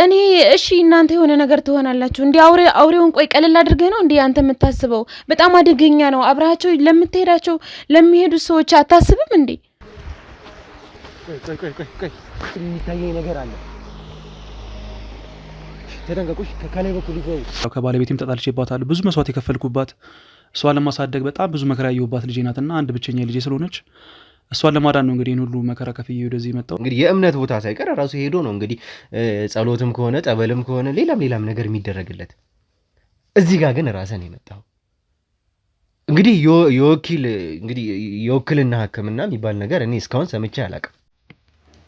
እኔ እሺ እናንተ የሆነ ነገር ትሆናላችሁ እንዴ? አውሬውን ቆይ ቀለል አድርገህ ነው እንዴ አንተ የምታስበው? በጣም አደገኛ ነው። አብራቸው ለምትሄዳቸው ለሚሄዱ ሰዎች አታስብም እንዴ? ቆይ የሚታየኝ ነገር አለ። ተደንቀቁሽ ከካላይ በኩል ይገው ከባለቤቴም ተጣልቼባታለሁ። ብዙ መስዋዕት የከፈልኩባት እሷን ለማሳደግ በጣም ብዙ መከራ ያየሁባት ልጄ ናትና አንድ ብቸኛ ልጄ ስለሆነች እሷን ለማዳን ነው እንግዲህ ሁሉ መከራ ከፍዬ ወደዚህ መጣሁ። እንግዲህ የእምነት ቦታ ሳይቀር ራሱ ሄዶ ነው እንግዲህ ጸሎትም ከሆነ ጠበልም ከሆነ ሌላም ነገር የሚደረግለት። እዚህ ጋር ግን ራስን የመጣው እንግዲህ የወኪልና ሕክምና የሚባል ነገር እኔ እስካሁን ሰምቼ አላውቅም።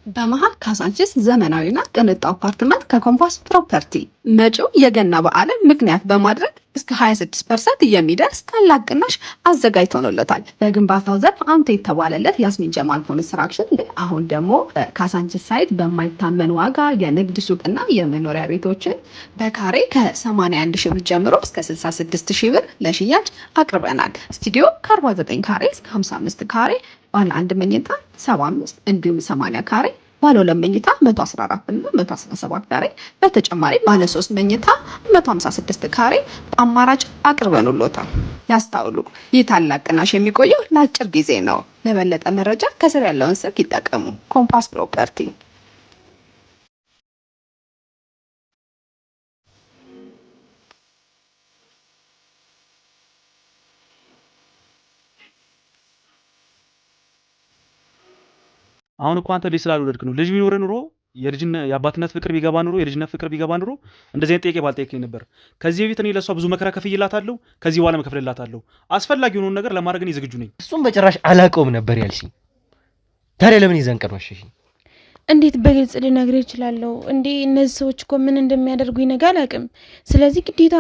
በመሃል ካዛንቺስ ዘመናዊና ቅንጡ አፓርትመንት ከኮምፓስ ፕሮፐርቲ መጪው የገና በዓልን ምክንያት በማድረግ እስከ 26% የሚደርስ ታላቅ ቅናሽ አዘጋጅቶለታል። በግንባታው ዘርፍ አንቱ የተባለለት ያስሚን ጀማል ኮንስትራክሽን አሁን ደግሞ ካዛንቺስ ሳይት በማይታመን ዋጋ የንግድ ሱቅና የመኖሪያ ቤቶችን በካሬ ከ81 ሺህ ብር ጀምሮ እስከ 66 ሺህ ብር ለሽያጭ አቅርበናል። ስቱዲዮ ከ49 ካሬ እስከ 55 ካሬ፣ ባለ 1 መኝታ 75 እንዲሁም 80 ካሬ፣ ባለ 2 መኝታ 114 እና 117 ካሬ፣ በተጨማሪ ባለ 3 መኝታ 156 ካሬ አማራጭ አቅርበንሎታል። ያስታውሉ፣ ይህ ታላቅ ቅናሽ የሚቆየው ለአጭር ጊዜ ነው። ለበለጠ መረጃ ከስር ያለውን ስልክ ይጠቀሙ። ኮምፓስ ፕሮፐርቲ። አሁን እኮ አንተ ልጅ ስላልወለድክ ነው። ልጅ ቢኖር ኑሮ የአባትነት ፍቅር ቢገባ ኑሮ የልጅነት ፍቅር ቢገባ ኑሮ እንደዚህ አይነት ጥያቄ ባልጠየቀኝ ነበር። ከዚህ በፊት እኔ ለሷ ብዙ መከራ ከፍዬላታለሁ፣ ከዚህ በኋላ መከፍልላታለሁ። አስፈላጊ የሆነውን ነገር ለማድረግ እኔ ዝግጁ ነኝ። እሱም በጭራሽ አላውቀውም ነበር ያልሽኝ። ታዲያ ለምን ይዘን ቀን ዋሸሽኝ? እንዴት በግልጽ ልነግርህ እችላለሁ እንዴ? እነዚህ ሰዎች እኮ ምን እንደሚያደርጉኝ ነገር አላውቅም። ስለዚህ ግዴታ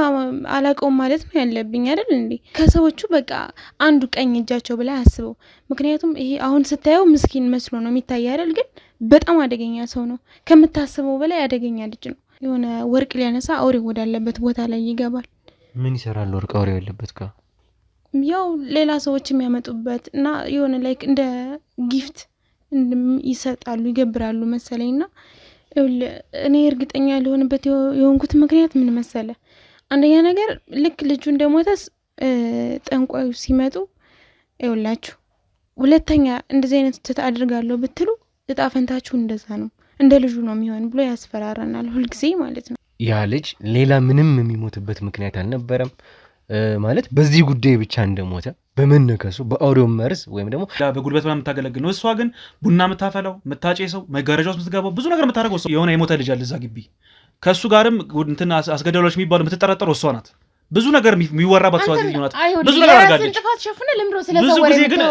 አላውቀውም ማለት ነው ያለብኝ አይደል እንዴ? ከሰዎቹ በቃ አንዱ ቀኝ እጃቸው ብላ አስበው። ምክንያቱም ይሄ አሁን ስታየው ምስኪን መስሎ ነው የሚታይ አይደል? ግን በጣም አደገኛ ሰው ነው። ከምታስበው በላይ አደገኛ ልጅ ነው። የሆነ ወርቅ ሊያነሳ አውሬ ወዳለበት ቦታ ላይ ይገባል። ምን ይሰራል ወርቅ አውሬ ያለበት ጋር? ያው ሌላ ሰዎች የሚያመጡበት እና የሆነ ላይክ እንደ ጊፍት ይሰጣሉ ይገብራሉ መሰለኝና እኔ እርግጠኛ ሊሆንበት የሆንኩት ምክንያት ምን መሰለ? አንደኛ ነገር ልክ ልጁ እንደሞተስ ጠንቋዩ ሲመጡ ይውላችሁ፣ ሁለተኛ እንደዚህ አይነት ስህተት አድርጋለሁ ብትሉ እጣ ፈንታችሁ እንደዛ ነው፣ እንደ ልጁ ነው የሚሆን ብሎ ያስፈራራናል ሁልጊዜ ማለት ነው። ያ ልጅ ሌላ ምንም የሚሞትበት ምክንያት አልነበረም ማለት በዚህ ጉዳይ ብቻ እንደሞተ በመነከሱ በአውሬው መርዝ ወይም ደግሞ በጉልበት ምናምን የምታገለግል ነው። እሷ ግን ቡና የምታፈላው የምታጨሰው፣ መጋረጃ ውስጥ የምትገባው ብዙ ነገር የምታደርገው እሷ። የሆነ የሞተ ልጅ አለ እዛ ግቢ፣ ከእሱ ጋርም እንትን አስገደሎች የሚባሉ የምትጠረጠረው እሷ ናት። ብዙ ነገር የሚወራባት ሰው ናት። ብዙ ነገር አድርጋለች። ብዙ ጊዜ ግን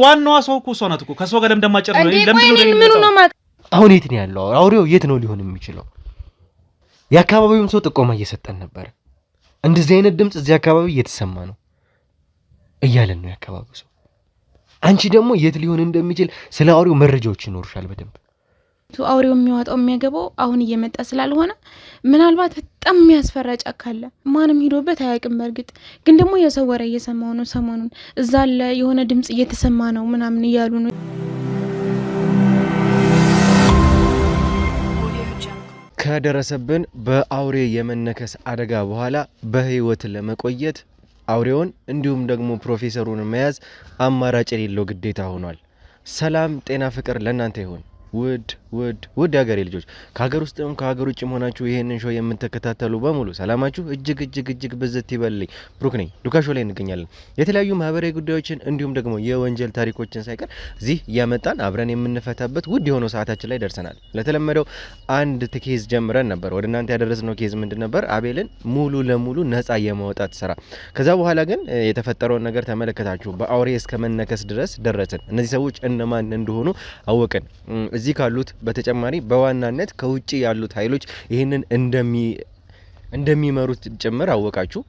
ዋናዋ ሰው እኮ እሷ ናት እኮ። ከእሷ ጋር ለምደማጨር ነው። አሁን የት ነው ያለው አውሬው? የት ነው ሊሆን የሚችለው? የአካባቢውም ሰው ጥቆማ እየሰጠን ነበር። እንደዚህ አይነት ድምጽ እዚህ አካባቢ እየተሰማ ነው እያለን ነው ያከባበው ሰው። አንቺ ደግሞ የት ሊሆን እንደሚችል ስለ አውሬው መረጃዎች ይኖርሻል በደንብ። አውሬው የሚዋጣው የሚያገባው አሁን እየመጣ ስላልሆነ ምናልባት በጣም የሚያስፈራ ጫካ አለ። ማንም ሄዶበት አያውቅም። በእርግጥ ግን ደግሞ የሰው ወሬ እየሰማው ነው ሰሞኑን። እዛ አለ የሆነ ድምጽ እየተሰማ ነው ምናምን እያሉ ነው። ከደረሰብን በአውሬ የመነከስ አደጋ በኋላ በህይወት ለመቆየት አውሬውን እንዲሁም ደግሞ ፕሮፌሰሩን መያዝ አማራጭ የሌለው ግዴታ ሆኗል። ሰላም ጤና ፍቅር ለእናንተ ይሁን። ውድ ሀገሬ ልጆች ከሀገር ውስጥም ከሀገር ውጭ ሆናችሁ ይሄንን ሾው የምትከታተሉ በሙሉ ሰላማችሁ እጅግ ብዝት ይበልልኝ። ብሩክ ነኝ። ዱካ ሾው ላይ እንገኛለን። የተለያዩ ማህበራዊ ጉዳዮችን እንዲሁም ደግሞ የወንጀል ታሪኮችን ሳይቀር እዚህ እያመጣን አብረን የምንፈታበት ውድ የሆነው ሰዓታችን ላይ ደርሰናል። ለተለመደው አንድ ኬዝ ጀምረን ነበር። ወደ እናንተ ያደረስነው ኬዝ ምንድን ነበር? አቤልን ሙሉ ለሙሉ ነፃ የማውጣት ስራ። ከዛ በኋላ ግን የተፈጠረውን ነገር ተመለከታችሁ። በአውሬ እስከ መነከስ ድረስ ደረስን። እነዚህ ሰዎች እነማን እንደሆኑ አወቅን። እዚህ ካሉት በተጨማሪ በዋናነት ከውጪ ያሉት ኃይሎች ይህንን እንደሚመሩት ጭምር አወቃችሁ።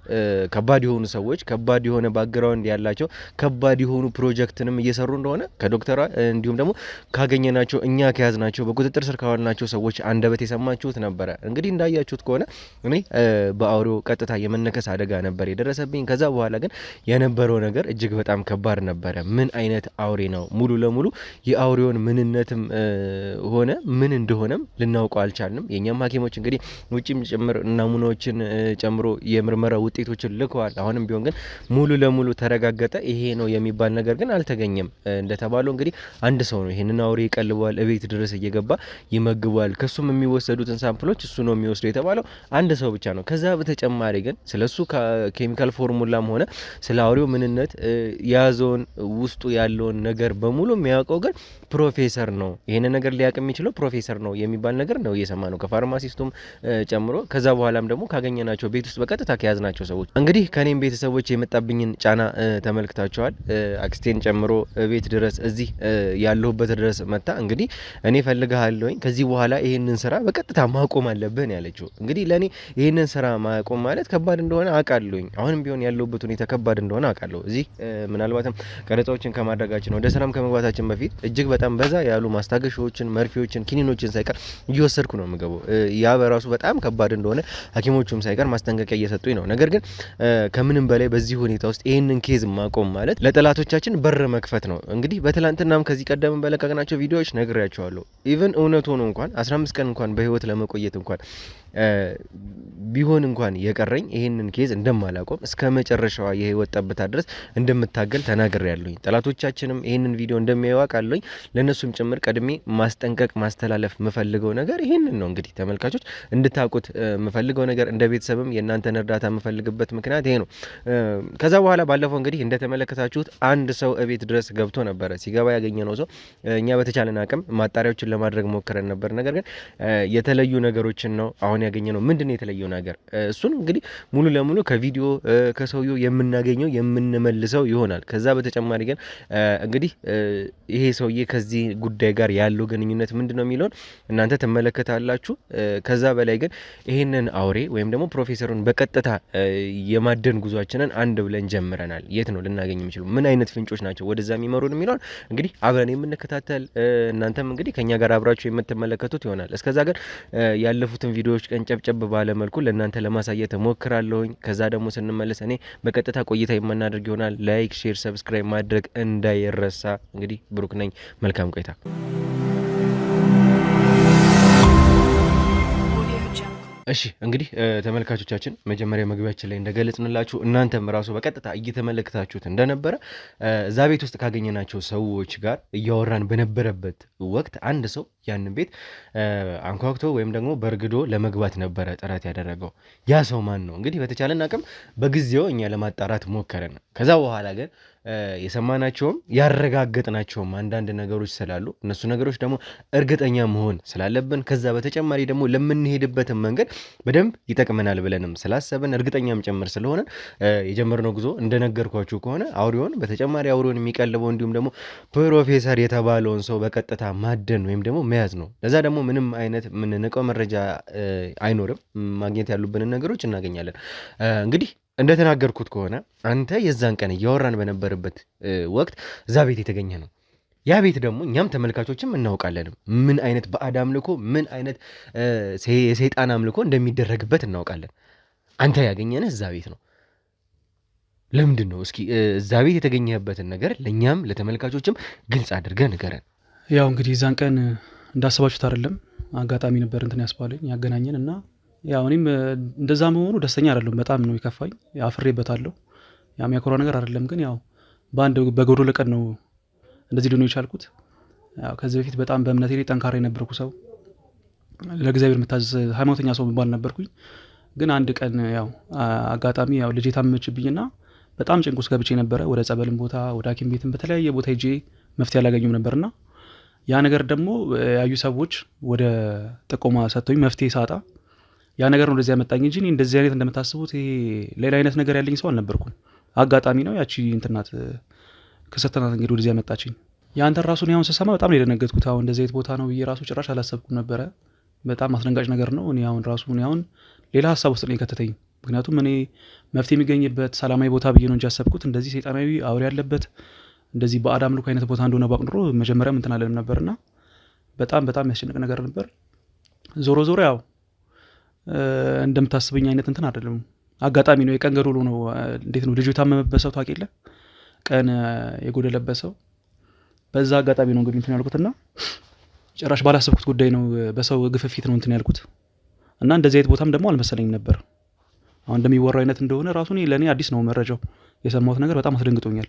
ከባድ የሆኑ ሰዎች ከባድ የሆነ ባክግራውንድ ያላቸው ከባድ የሆኑ ፕሮጀክትንም እየሰሩ እንደሆነ ከዶክተሯ እንዲሁም ደግሞ ካገኘናቸው እኛ ከያዝናቸው በቁጥጥር ስር ካዋልናቸው ሰዎች አንደበት የሰማችሁት ነበረ። እንግዲህ እንዳያችሁት ከሆነ እኔ በአውሬው ቀጥታ የመነከስ አደጋ ነበር የደረሰብኝ። ከዛ በኋላ ግን የነበረው ነገር እጅግ በጣም ከባድ ነበረ። ምን አይነት አውሬ ነው ሙሉ ለሙሉ የአውሬውን ምንነትም ሆነ ምን እንደሆነም ልናውቀው አልቻልንም። የኛም ሐኪሞች እንግዲህ ውጪም ጭምር ናሙናዎችን ጨምሮ የምርመራ ውጤቶችን ልከዋል። አሁንም ቢሆን ግን ሙሉ ለሙሉ ተረጋገጠ ይሄ ነው የሚባል ነገር ግን አልተገኘም። እንደተባለው እንግዲህ አንድ ሰው ነው ይሄንን አውሬ ይቀልበዋል፣ እቤት ድረስ እየገባ ይመግበዋል፣ ከሱም የሚወሰዱትን ሳምፕሎች እሱ ነው የሚወስደው የተባለው አንድ ሰው ብቻ ነው። ከዛ በተጨማሪ ግን ስለሱ ኬሚካል ፎርሙላም ሆነ ስለ አውሬው ምንነት የያዘውን ውስጡ ያለውን ነገር በሙሉ የሚያውቀው ግን ፕሮፌሰር ነው። ይሄንን ነገር ሊያውቅ የሚችለው ፕሮፌሰር ነው የሚባል ነገር ነው እየሰማ ነው ከፋርማሲስቱም ጨምሮ። ከዛ በኋላም ደግሞ ካገኘናቸው ቤት ውስጥ በቀጥታ ከያዝናቸው ሰዎች እንግዲህ ከኔም ቤተሰቦች የመጣብኝን ጫና ተመልክታቸዋል። አክስቴን ጨምሮ ቤት ድረስ እዚህ ያለሁበት ድረስ መጣ። እንግዲህ እኔ ፈልግሃለሁኝ ከዚህ በኋላ ይሄንን ስራ በቀጥታ ማቆም አለብህ ያለችው። እንግዲህ ለኔ ይሄንን ስራ ማቆም ማለት ከባድ እንደሆነ አውቃለሁኝ። አሁንም ቢሆን ያለሁበት ሁኔታ ከባድ እንደሆነ አውቃለሁ። እዚህ ምናልባትም ቀረጻዎችን ከማድረጋችን ወደ ስራም ከመግባታችን በፊት እጅግ በጣም በዛ ያሉ ማስታገሻዎችን፣ መርፌዎችን፣ ኪኒኖችን ሳይቀር እየወሰድኩ ነው የምገባው። ያ በራሱ በጣም ከባድ እንደሆነ ሐኪሞቹም ሳይቀር ማስጠንቀቂያ እየሰጡኝ ነው። ነገር ግን ከምንም በላይ በዚህ ሁኔታ ውስጥ ይህንን ኬዝ ማቆም ማለት ለጠላቶቻችን በር መክፈት ነው። እንግዲህ በትላንትናም ከዚህ ቀደም በለቀቅናቸው ቪዲዮዎች ነግሬያቸዋለሁ። ኢቭን እውነት ሆኖ እንኳን 15 ቀን እንኳን በህይወት ለመቆየት እንኳን ቢሆን እንኳን የቀረኝ ይህንን ኬዝ እንደማላቆም እስከ መጨረሻዋ የህይወት ጠብታ ድረስ እንደምታገል ተናግሬያለሁኝ። ጠላቶቻችንም ይህንን ቪዲዮ እንደሚያዩ አውቃለሁኝ። ለእነሱም ጭምር ቀድሜ ማስጠንቀቅ ማስተላለፍ የምፈልገው ነገር ይህንን ነው። እንግዲህ ተመልካቾች እንድታውቁት የምፈልገው ነገር እንደ ቤተሰብም የእናንተን እርዳታ የምፈልግበት ምክንያት ይሄ ነው። ከዛ በኋላ ባለፈው እንግዲህ እንደተመለከታችሁት አንድ ሰው እቤት ድረስ ገብቶ ነበረ። ሲገባ ያገኘነው ሰው እኛ በተቻለን አቅም ማጣሪያዎችን ለማድረግ ሞክረን ነበር። ነገር ግን የተለዩ ነገሮችን ነው አሁን ያገኘነው። ምንድን ነው የተለየው ነገር? እሱን እንግዲህ ሙሉ ለሙሉ ከቪዲዮ ከሰውየው የምናገኘው የምንመልሰው ይሆናል። ከዛ በተጨማሪ ግን እንግዲህ ይሄ ሰውዬ ከዚህ ጉዳይ ጋር ያለው ግንኙነት ምንድን ነው የሚለውን እናንተ ትመለከታላችሁ። ከዛ በላይ ግን ይህንን አውሬ ወይም ደግሞ ፕሮፌሰሩን በቀጥታ የማደን ጉዟችንን አንድ ብለን ጀምረናል። የት ነው ልናገኝ የሚችለው? ምን አይነት ፍንጮች ናቸው ወደዛ የሚመሩን የሚለውን እንግዲህ አብረን የምንከታተል እናንተም እንግዲህ ከኛ ጋር አብራችሁ የምትመለከቱት ይሆናል። እስከዛ ግን ያለፉትን ቪዲዮዎች ቀንጨብጨብ ባለ መልኩ ለእናንተ ለማሳየት እሞክራለሁኝ። ከዛ ደግሞ ስንመለስ እኔ በቀጥታ ቆይታ የምናደርግ ይሆናል። ላይክ፣ ሼር፣ ሰብስክራይብ ማድረግ እንዳይረሳ። እንግዲህ ብሩክ ነኝ። መልካም ቆይታ። እሺ እንግዲህ ተመልካቾቻችን መጀመሪያ መግቢያችን ላይ እንደገለጽንላችሁ እናንተም ራሱ በቀጥታ እየተመለከታችሁት እንደነበረ እዛ ቤት ውስጥ ካገኘናቸው ሰዎች ጋር እያወራን በነበረበት ወቅት አንድ ሰው ያንን ቤት አንኳኩቶ ወይም ደግሞ በርግዶ ለመግባት ነበረ ጥረት ያደረገው። ያ ሰው ማን ነው? እንግዲህ በተቻለን አቅም በጊዜው እኛ ለማጣራት ሞከረን። ከዛ በኋላ ግን የሰማናቸውም ያረጋገጥናቸውም አንዳንድ ነገሮች ስላሉ እነሱ ነገሮች ደግሞ እርግጠኛ መሆን ስላለብን ከዛ በተጨማሪ ደግሞ ለምንሄድበትን መንገድ በደንብ ይጠቅመናል ብለንም ስላሰብን እርግጠኛም ጭምር ስለሆነ የጀመርነው ጉዞ እንደነገርኳችሁ ከሆነ አውሬውን በተጨማሪ አውሬውን የሚቀልበው እንዲሁም ደግሞ ፕሮፌሰር የተባለውን ሰው በቀጥታ ማደን ወይም ደግሞ መያዝ ነው። ለዛ ደግሞ ምንም አይነት የምንንቀው መረጃ አይኖርም። ማግኘት ያሉብንን ነገሮች እናገኛለን። እንግዲህ እንደተናገርኩት ከሆነ አንተ የዛን ቀን እያወራን በነበረበት ወቅት እዛ ቤት የተገኘ ነው። ያ ቤት ደግሞ እኛም ተመልካቾችም እናውቃለንም ምን አይነት ባዕድ አምልኮ ምን አይነት የሰይጣን አምልኮ እንደሚደረግበት እናውቃለን። አንተ ያገኘንህ እዛ ቤት ነው። ለምንድን ነው እስኪ እዛ ቤት የተገኘህበትን ነገር ለእኛም ለተመልካቾችም ግልጽ አድርገህ ንገረን። ያው እንግዲህ የዛን ቀን እንዳሰባችሁት አይደለም፣ አጋጣሚ ነበር እንትን ያስባለኝ ያገናኘን እና ያው እኔም እንደዛ መሆኑ ደስተኛ አይደለም። በጣም ነው የከፋኝ። አፍሬበታለሁ። ያው የሚያኮራ ነገር አይደለም። ግን ያው በአንድ በጎዶሎ ቀን ነው እንደዚህ ሊሆን የቻልኩት። ያው ከዚህ በፊት በጣም በእምነቴ ላይ ጠንካራ የነበርኩ ሰው፣ ለእግዚአብሔር የምታዘዝ ሃይማኖተኛ ሰው የሚባል ነበርኩኝ። ግን አንድ ቀን ያው አጋጣሚ ያው ልጄ ታመመችብኝና በጣም ጭንቅ ውስጥ ገብቼ ነበረ። ወደ ጸበልም ቦታ ወደ ሐኪም ቤትም በተለያየ ቦታ ሄጄ መፍትሄ አላገኙም ነበርና ያ ነገር ደግሞ ያዩ ሰዎች ወደ ጥቆማ ሰጥተውኝ መፍትሄ ሳጣ ያ ነገር ነው እንደዚህ ያመጣኝ እንጂ እንደዚህ አይነት እንደምታስቡት ይሄ ሌላ አይነት ነገር ያለኝ ሰው አልነበርኩም። አጋጣሚ ነው ያቺ እንትናት ከሰተናት እንግዲህ ወደዚህ ያመጣችኝ። ያንተ ራሱን ያውን ስሰማ በጣም ነው የደነገጥኩት። አሁን እንደዚህ አይነት ቦታ ነው ብዬ ራሱ ጭራሽ አላሰብኩም ነበረ። በጣም አስደንጋጭ ነገር ነው። እኔ አሁን ሌላ ሀሳብ ውስጥ ነው የከተተኝ። ምክንያቱም እኔ መፍትሄ የሚገኝበት ሰላማዊ ቦታ ብዬ ነው እንጂ ያሰብኩት እንደዚህ ሰይጣናዊ አውሬ ያለበት እንደዚህ ባዕድ አምልኮ አይነት ቦታ እንደሆነ ባቅ ኖሮ መጀመሪያም እንትን አለን ነበርና በጣም ያስጨንቅ ነገር ነበር። ዞሮ ያው እንደምታስበኝ አይነት እንትን አይደለም። አጋጣሚ ነው፣ የቀን ገዶሎ ነው። እንዴት ነው ልጁ የታመመበት ሰው ታውቂለ፣ ቀን የጎደለበት ሰው በዛ አጋጣሚ ነው እንግዲህ እንትን ያልኩትና ጭራሽ ባላሰብኩት ጉዳይ ነው፣ በሰው ግፍፊት ነው እንትን ያልኩት እና እንደዚህ አይነት ቦታም ደግሞ አልመሰለኝም ነበር። አሁን እንደሚወራው አይነት እንደሆነ ራሱ ለእኔ አዲስ ነው መረጃው። የሰማሁት ነገር በጣም አስደንግጦኛል።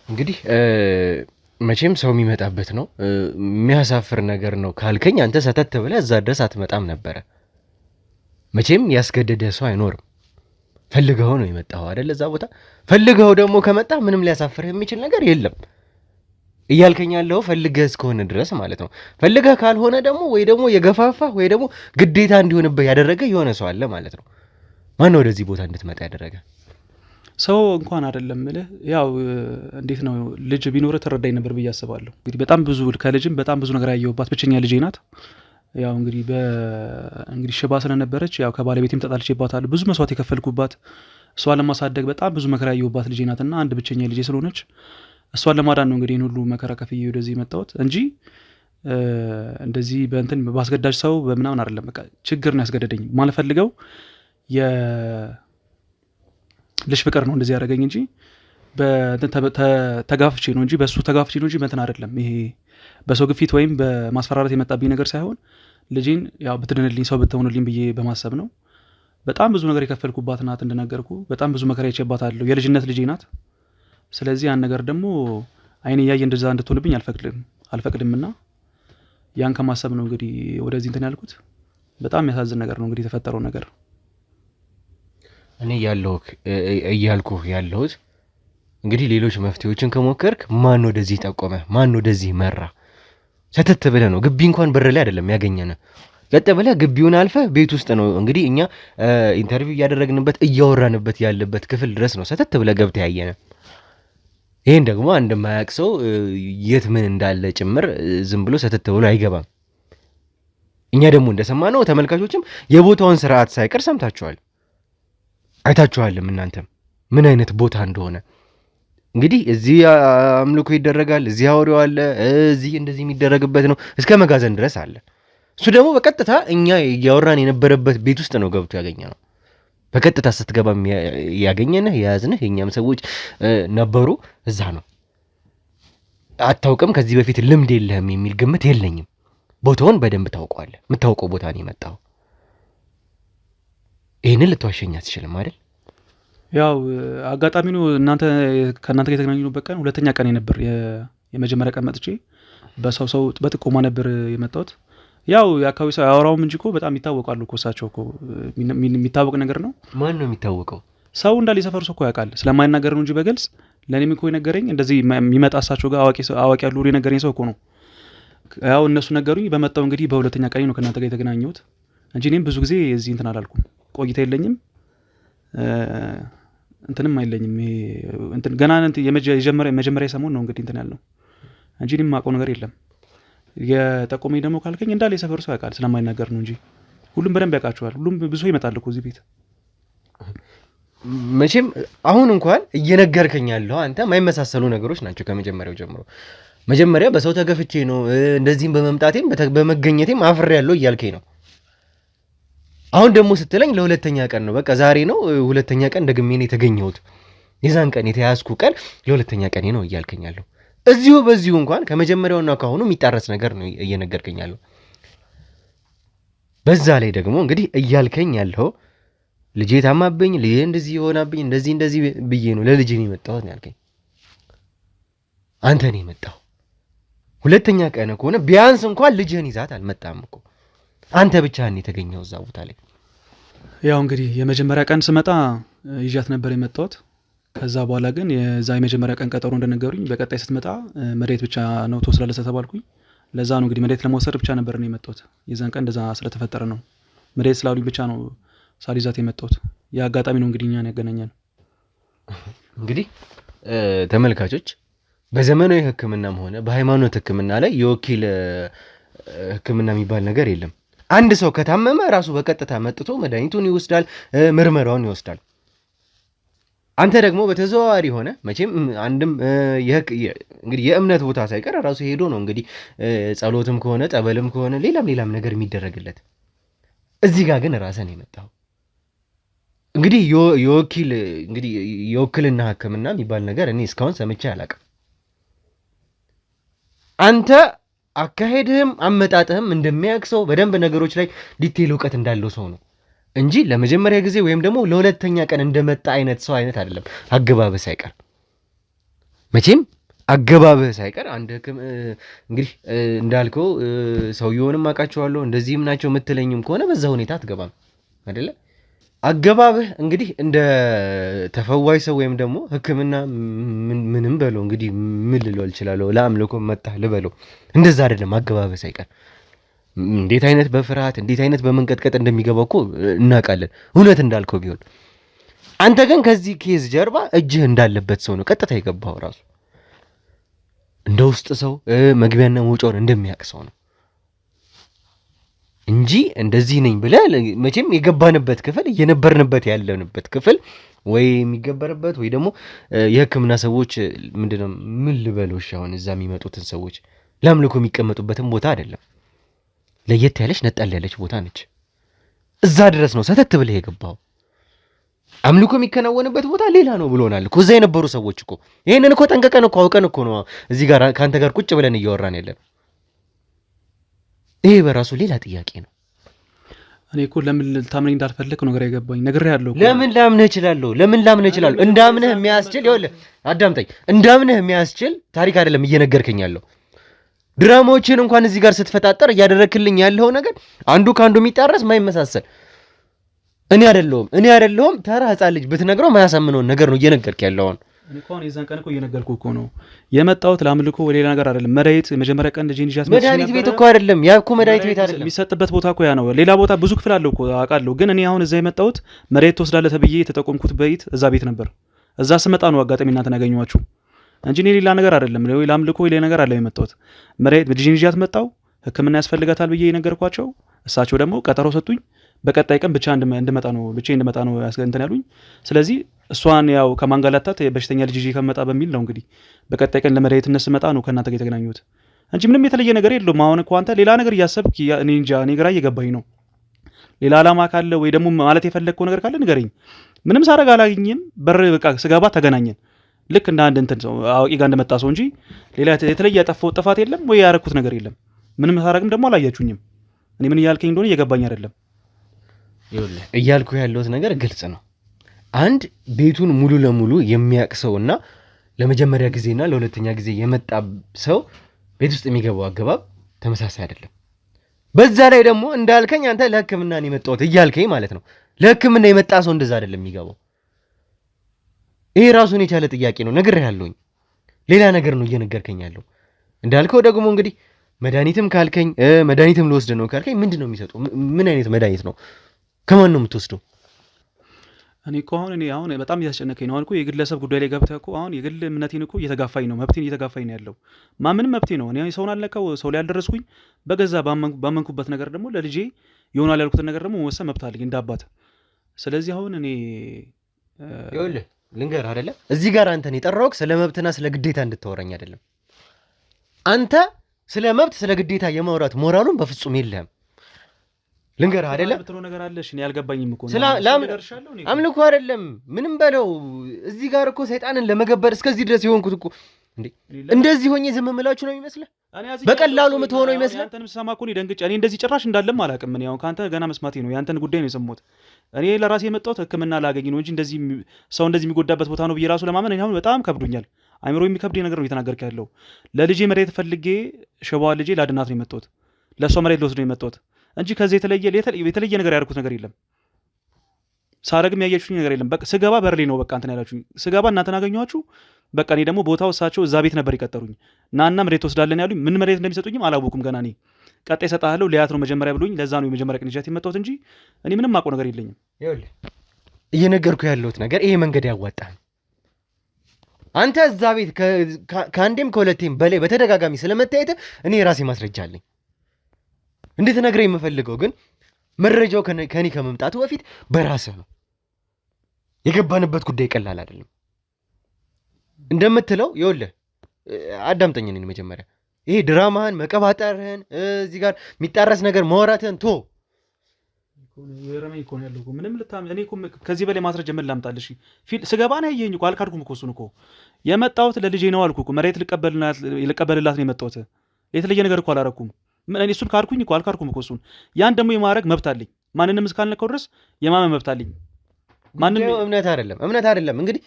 እንግዲህ መቼም ሰው የሚመጣበት ነው፣ የሚያሳፍር ነገር ነው ካልከኝ አንተ ሰተት ብለህ እዛ ድረስ አትመጣም ነበረ። መቼም ያስገደደ ሰው አይኖርም። ፈልገው ነው የመጣው አይደል? እዛ ቦታ ፈልገው ደግሞ ከመጣ ምንም ሊያሳፍርህ የሚችል ነገር የለም እያልከኝ ያለው ፈልገህ እስከሆነ ድረስ ማለት ነው። ፈልገህ ካልሆነ ደግሞ ወይ ደግሞ የገፋፋ ወይ ደግሞ ግዴታ እንዲሆንብህ ያደረገ የሆነ ሰው አለ ማለት ነው። ማን ነው ወደዚህ ቦታ እንድትመጣ ያደረገ? ሰው እንኳን አይደለም እልህ፣ ያው እንዴት ነው ልጅ ቢኖርህ ተረዳኝ ነበር ብዬ አስባለሁ። እንግዲህ በጣም ብዙ ከልጅም በጣም ብዙ ነገር ያየሁባት ብቸኛ ልጄ ናት። ያው እንግዲህ ሽባ ስለነበረች ያው ከባለቤቴም ተጣልቼባታለሁ። ብዙ መስዋዕት የከፈልኩባት እሷን ለማሳደግ በጣም ብዙ መከራ ያየሁባት ልጄ ናትና አንድ ብቸኛ ልጄ ስለሆነች እሷን ለማዳን ነው እንግዲህ ሁሉ መከራ ከፍዬ ወደዚህ መጣሁት እንጂ እንደዚህ በእንትን ባስገዳጅ ሰው በምናምን አይደለም። በቃ ችግር ነው ያስገደደኝ። ማልፈልገው ልጅ ፍቅር ነው እንደዚህ ያደረገኝ እንጂ ተጋፍቼ ነው እንጂ በሱ ተጋፍቼ ነው እንጂ በእንትን አይደለም። ይሄ በሰው ግፊት ወይም በማስፈራራት የመጣብኝ ነገር ሳይሆን ልጄን ያው ብትድንልኝ ሰው ብትሆንልኝ ብዬ በማሰብ ነው። በጣም ብዙ ነገር የከፈልኩባት ናት። እንደነገርኩ በጣም ብዙ መከራ አይቼባታለሁ። የልጅነት ልጄ ናት። ስለዚህ ያን ነገር ደግሞ አይኔ እያየ እንደዛ እንድትሆንብኝ አልፈቅድምና ያን ከማሰብ ነው እንግዲህ ወደዚህ እንትን ያልኩት። በጣም የሚያሳዝን ነገር ነው እንግዲህ የተፈጠረው ነገር። እኔ እያልኩህ ያለሁት እንግዲህ ሌሎች መፍትሄዎችን ከሞከርክ ማን ወደዚህ ጠቆመ? ማን ወደዚህ መራ? ሰተት ብለህ ነው። ግቢ እንኳን በር ላይ አይደለም ያገኘነ፣ ቀጥ ብለህ ግቢውን አልፈህ ቤት ውስጥ ነው እንግዲህ እኛ ኢንተርቪው እያደረግንበት እያወራንበት ያለበት ክፍል ድረስ ነው ሰተት ብለህ ገብተህ ያየነ። ይሄን ደግሞ አንድ ማያውቅ ሰው የት ምን እንዳለ ጭምር ዝም ብሎ ሰተት ብሎ አይገባም። እኛ ደግሞ እንደሰማነው ተመልካቾችም የቦታውን ስርዓት ሳይቀር ሰምታችኋል፣ አይታችኋልም እናንተም ምን አይነት ቦታ እንደሆነ። እንግዲህ እዚህ አምልኮ ይደረጋል፣ እዚህ አውሬው አለ፣ እዚህ እንደዚህ የሚደረግበት ነው፣ እስከ መጋዘን ድረስ አለ። እሱ ደግሞ በቀጥታ እኛ እያወራን የነበረበት ቤት ውስጥ ነው ገብቶ ያገኘነው። በቀጥታ ስትገባ ያገኘንህ የያዝንህ የኛም ሰዎች ነበሩ እዛ ነው። አታውቅም፣ ከዚህ በፊት ልምድ የለህም የሚል ግምት የለኝም። ቦታውን በደንብ ታውቀዋለህ። የምታውቀው ቦታ ነው የመጣው። ይህንን ልትዋሸኝ አትችልም አይደል? ያው አጋጣሚ ነው። ከእናንተ ጋር የተገናኘንበት ቀን ሁለተኛ ቀን ነበር። የመጀመሪያ ቀን መጥቼ በሰው በጥቆማ ነበር የመጣሁት። ያው የአካባቢ ሰው ያወራውም እንጂ እኮ በጣም ይታወቃሉ እኮ እሳቸው እኮ የሚታወቅ ነገር ነው። ማን ነው የሚታወቀው? ሰው እንዳለ የሰፈሩ ሰው እኮ ያውቃል። ስለማይናገር ነው እንጂ በግልጽ ለእኔም እኮ የነገረኝ እንደዚህ የሚመጣ እሳቸው ጋር አዋቂ ያሉ የነገረኝ ሰው እኮ ነው። ያው እነሱ ነገሩኝ። በመጣው እንግዲህ በሁለተኛ ቀን ነው ከእናንተ ጋር የተገናኘሁት እንጂ እኔም ብዙ ጊዜ እዚህ እንትን አላልኩም። ቆይታ የለኝም እንትንም አይለኝም። እንትን ገና የመጀመሪያ ሰሞን ነው እንግዲህ እንትን ያልነው እንጂ እኔም የማውቀው ነገር የለም። የጠቆመኝ ደግሞ ካልከኝ እንዳለ የሰፈሩ ሰው ያውቃል። ስለማይናገር ነው እንጂ ሁሉም በደንብ ያውቃቸዋል። ሁሉም ብዙ ይመጣል እኮ እዚህ ቤት። መቼም አሁን እንኳን እየነገርከኝ ያለው አንተ የማይመሳሰሉ ነገሮች ናቸው ከመጀመሪያው ጀምሮ። መጀመሪያ በሰው ተገፍቼ ነው እንደዚህም በመምጣቴም በመገኘቴም አፍሬ ያለው እያልከኝ ነው። አሁን ደግሞ ስትለኝ ለሁለተኛ ቀን ነው። በቃ ዛሬ ነው ሁለተኛ ቀን ደግሜ ነው የተገኘሁት። የዛን ቀን የተያዝኩ ቀን ለሁለተኛ ቀን ነው እያልከኝ ያለው። በዚሁ እንኳን ከመጀመሪያውና ካሁኑ የሚጣረስ ነገር ነው እየነገርከኝ ያለው። በዛ ላይ ደግሞ እንግዲህ እያልከኝ ያለው ልጄ ታማብኝ፣ ልጄ እንደዚህ ሆናብኝ፣ እንደዚህ ብዬ ነው ለልጄ ነው የመጣሁት ነው ያልከኝ። አንተ ነው የመጣው። ሁለተኛ ቀን ከሆነ ቢያንስ እንኳን ልጅህን ይዛት አልመጣም እኮ። አንተ ብቻህን የተገኘው እዛ ቦታ ላይ። ያው እንግዲህ የመጀመሪያ ቀን ስመጣ ይዣት ነበር የመጣሁት። ከዛ በኋላ ግን የዛ የመጀመሪያ ቀን ቀጠሮ እንደነገሩኝ በቀጣይ ስትመጣ መሬት ብቻ ነው ትወስዳለህ ተባልኩኝ። ለዛ ነው እንግዲህ መሬት ለመውሰድ ብቻ ነበር ነው የመጣሁት። የዛን ቀን እንደዛ ስለተፈጠረ ነው መሬት ስላሉኝ ብቻ ነው ሳልይዛት የመጣሁት። የአጋጣሚ ነው እንግዲህ እኛን ያገናኛል። እንግዲህ ተመልካቾች በዘመናዊ ሕክምናም ሆነ በሃይማኖት ሕክምና ላይ የወኪል ህክምና የሚባል ነገር የለም። አንድ ሰው ከታመመ ራሱ በቀጥታ መጥቶ መድኃኒቱን ይወስዳል፣ ምርመራውን ይወስዳል። አንተ ደግሞ በተዘዋዋሪ ሆነ መቼም አንድም እንግዲህ የእምነት ቦታ ሳይቀር ራሱ ሄዶ ነው እንግዲህ ጸሎትም ከሆነ ጠበልም ከሆነ ሌላም ነገር የሚደረግለት። እዚህ ጋር ግን ራስን የመጣው እንግዲህ የወክልና ህክምና የሚባል ነገር እኔ እስካሁን ሰምቼ አላውቅም። አንተ አካሄድህም አመጣጥህም እንደሚያውቅ ሰው በደንብ ነገሮች ላይ ዲቴል እውቀት እንዳለው ሰው ነው እንጂ ለመጀመሪያ ጊዜ ወይም ደግሞ ለሁለተኛ ቀን እንደመጣ አይነት ሰው አይነት አይደለም። አገባብህ ሳይቀር መቼም አገባብህ ሳይቀር አንድ እንግዲህ እንዳልከው ሰውየውንም አውቃቸዋለሁ እንደዚህም ናቸው የምትለኝም ከሆነ በዛ ሁኔታ አትገባም አይደለ? አገባብህ እንግዲህ እንደ ተፈዋይ ሰው ወይም ደግሞ ህክምና ምንም በለው እንግዲህ ምን ልለው እችላለሁ፣ ለአምልኮ መጣህ ልበለው፣ እንደዛ አይደለም። አገባብህ ሳይቀር እንዴት አይነት በፍርሃት እንዴት አይነት በመንቀጥቀጥ እንደሚገባው እኮ እናውቃለን፣ እውነት እንዳልከው ቢሆን። አንተ ግን ከዚህ ኬዝ ጀርባ እጅህ እንዳለበት ሰው ነው ቀጥታ የገባው። ራሱ እንደ ውስጥ ሰው መግቢያና መውጫውን እንደሚያውቅ ሰው ነው እንጂ እንደዚህ ነኝ ብለህ መቼም የገባንበት ክፍል እየነበርንበት ያለንበት ክፍል ወይ የሚገበርበት ወይ ደግሞ የህክምና ሰዎች ምንድነው ምን ልበሎሽ አሁን እዛ የሚመጡትን ሰዎች ለአምልኮ የሚቀመጡበትን ቦታ አይደለም። ለየት ያለች ነጠል ያለች ቦታ ነች። እዛ ድረስ ነው ሰተት ብለህ የገባው። አምልኮ የሚከናወንበት ቦታ ሌላ ነው ብሎናል እኮ እዛ የነበሩ ሰዎች እኮ። ይሄንን እኮ ጠንቀቀን እኮ አውቀን እኮ ነው እዚህ ጋር ካንተ ጋር ቁጭ ብለን እያወራን ያለን። ይሄ በራሱ ሌላ ጥያቄ ነው። እኔ እኮ ለምን ልታምነኝ እንዳልፈለክ ነው የገባኝ። ነግሬሃለሁ እኮ። ለምን ላምነህ እችላለሁ? እንዳምነህ የሚያስችል ይኸውልህ፣ አዳምጠኝ። እንዳምነህ የሚያስችል ታሪክ አይደለም እየነገርከኝ ያለው። ድራማዎችን እንኳን እዚህ ጋር ስትፈጣጠር እያደረክልኝ ያለው ነገር አንዱ ከአንዱ የሚጣረስ ማይመሳሰል እኔ አይደለሁም ተራ ህፃን ልጅ ብትነግረው ማያሳምነውን ነገር ነው እየነገርክ ያለውን። እኔ እኮ የዛን ቀን እኮ እየነገርኩህ እኮ ነው የመጣሁት ለአምልኮ ሌላ ነገር አይደለም። መድኃኒት የመጀመሪያ ቀን ልጄን ይዣት መድኃኒት ቤት እኮ አይደለም ያ እኮ መድኃኒት ቤት አይደለም የሚሰጥበት ቦታ እኮ ያ ነው። ሌላ ቦታ ብዙ ክፍል አለው እኮ አውቃለሁ። ግን እኔ አሁን እዛ የመጣሁት መድኃኒት ትወስዳለህ ተብዬ የተጠቆምኩት ቤት እዛ ቤት ነበር። እዛ ስመጣ ነው አጋጣሚ እናንተን ያገኘኋችሁ እንጂ እኔ ሌላ ነገር አይደለም። ለአምልኮ ሌላ ነገር አለ የመጣሁት። መድኃኒት ልጄን ይዣት መጣሁ። ህክምና ያስፈልጋታል ብዬ የነገርኳቸው እሳቸው ደግሞ ቀጠሮ ሰጡኝ። በቀጣይ ቀን ብቻ እንድመጣ ነው እንትን ያሉኝ። ስለዚህ እሷን ያው ከማንጋላታት በሽተኛ ልጅ ይዤ ከመጣ በሚል ነው እንግዲህ በቀጣይ ቀን ለመድኃኒትነት ስመጣ ነው ከእናንተ ጋር የተገናኙት እንጂ ምንም የተለየ ነገር የለውም። አሁን እኮ አንተ ሌላ ነገር እያሰብክ እኔ እንጃ፣ እኔ ግራ እየገባኝ ነው። ሌላ ዓላማ ካለ ወይ ደግሞ ማለት የፈለግከው ነገር ካለ ንገረኝ። ምንም ሳረግ አላገኝም። በር በቃ ስገባ ተገናኘን ልክ እንደ አንድ እንትን ሰው አዋቂ ጋር እንደመጣ ሰው እንጂ ሌላ የተለየ ያጠፋው ጥፋት የለም ወይ ያረኩት ነገር የለም። ምንም ሳረግም ደግሞ አላያችሁኝም። እኔ ምን እያልከኝ እንደሆነ እየገባኝ አይደለም። ይኸውልህ እያልኩ ያለሁት ነገር ግልጽ ነው። አንድ ቤቱን ሙሉ ለሙሉ የሚያውቅ ሰውና ለመጀመሪያ ጊዜና ለሁለተኛ ጊዜ የመጣ ሰው ቤት ውስጥ የሚገባው አገባብ ተመሳሳይ አይደለም። በዛ ላይ ደግሞ እንዳልከኝ አንተ ለህክምና ነው የመጣሁት እያልከኝ ማለት ነው። ለህክምና የመጣ ሰው እንደዛ አይደለም የሚገባው። ይሄ ራሱን የቻለ ጥያቄ ነው። ነግሬሃለሁኝ። ሌላ ነገር ነው እየነገርከኝ ያለው። እንዳልከው ደግሞ እንግዲህ መድኃኒትም ካልከኝ መድኃኒትም ልወስድ ነው ካልከኝ ምንድን ነው የሚሰጡ? ምን አይነት መድኃኒት ነው? ከማን ነው የምትወስደው? እኔ እኮ አሁን በጣም እያስጨነቀኝ ነው። አሁን እኮ የግለሰብ ጉዳይ ላይ ገብተህ እኮ አሁን የግል እምነቴን እኮ እየተጋፋኝ ነው፣ መብቴን እየተጋፋኝ ነው ያለው። ምንም መብቴ ነው። እኔ ሰውን አልነካው፣ ሰው ላይ አልደረስኩኝ። በገዛ ባመንኩበት ነገር ደግሞ ለልጄ ይሆናል ያልኩትን ነገር ደግሞ መወሰን መብት አለኝ እንደ አባት። ስለዚህ አሁን እኔ ይኸውልህ ልንገርህ አይደለ፣ እዚህ ጋር አንተን የጠራሁት ስለ መብትና ስለ ግዴታ እንድታወራኝ አይደለም። አንተ ስለ መብት ስለ ግዴታ የማውራት ሞራሉን በፍጹም የለህም። ልንገርህ አይደለ ብትለው ነገር አለሽ። እኔ አልገባኝም እኮ አምልኮ አይደለም ምንም በለው። እዚህ ጋር እኮ ሰይጣንን ለመገበር እስከዚህ ድረስ የሆንኩት እኮ እንዴ እንደዚህ ሆኜ ዝም እምላችሁ ነው ይመስልህ? በቀላሉ የምትሆነው ይመስልህ? አንተንም ስሰማ እኮ ደንግጬ እኔ እንደዚህ ጭራሽ እንዳለም አላውቅም። እኔ አሁን ከአንተ ገና መስማቴ ነው። ያንተን ጉዳይ ነው የሰማሁት። እኔ ለራሴ የመጣሁት ሕክምና ላገኝ ነው እንጂ እንደዚህ ሰው እንደዚህ የሚጎዳበት ቦታ ነው ብዬ ራሱ ለማመን እኔ አሁን በጣም ከብዶኛል። አይምሮ የሚከብድ ነገር ነው እየተናገርክ ያለው። ለልጄ መሬት ፈልጌ ሸባዋ ልጄ ላድናት ነው የመጣሁት። ለእሷ መሬት ልወስድ ነው የመጣሁት እንጂ ከዚህ የተለየ ነገር ያደርኩት ነገር የለም። ሳረግም ያያችሁኝ ነገር የለም። በቃ ስገባ በርሌ ነው በቃ እንትን ያላችሁኝ። ስገባ እናንተን አገኘኋችሁ። በቃ እኔ ደግሞ ቦታው እሳቸው እዛ ቤት ነበር ይቀጠሩኝ። ናና መሬት ወስዳለን ያሉኝ። ምን መሬት እንደሚሰጡኝም አላወኩም ገና። እኔ ቀጣይ እሰጥሃለሁ ሊያት ነው መጀመሪያ ብሎኝ፣ ለዛ ነው የመጀመሪያ ቀን ይዣት የመጣሁት እንጂ እኔ ምንም አውቀው ነገር የለኝም። ይኸውልህ እየነገርኩ ያለሁት ነገር ይሄ መንገድ ያዋጣል። አንተ እዛ ቤት ከአንዴም ከሁለቴም በላይ በተደጋጋሚ ስለመታየት እኔ የራሴ ማስረጃ አለኝ። እንድትነግረኝ የምፈልገው ግን መረጃው ከኔ ከመምጣቱ በፊት በራስህ ነው። የገባንበት ጉዳይ ቀላል አይደለም እንደምትለው። ይኸውልህ አዳምጠኝ እኔን መጀመሪያ። ይሄ ድራማህን መቀባጠርህን እዚህ ጋር የሚጣረስ ነገር ማውራትህን ቶ የረመኝ እኮ ነው ያለው። ምንም እኔ እኮ ከዚህ በላይ ማስረጃ ምን ላምጣልሽ? ስገባ ነው ያየኸኝ እኮ አልካድኩም እኮ እሱን እኮ የመጣሁት ለልጄ ነው አልኩ እኮ መሬት ልቀበልላት ነው የመጣሁት። የተለየ ነገር እኮ አላረኩም። እኔ እሱን ካድኩኝ እኮ አልካድኩም እኮ እሱን። ያን ደግሞ የማድረግ መብት አለኝ። ማንንም እስካልነካው ድረስ የማመን መብት አለኝ። ማንንም እምነት አይደለም እንግዲህ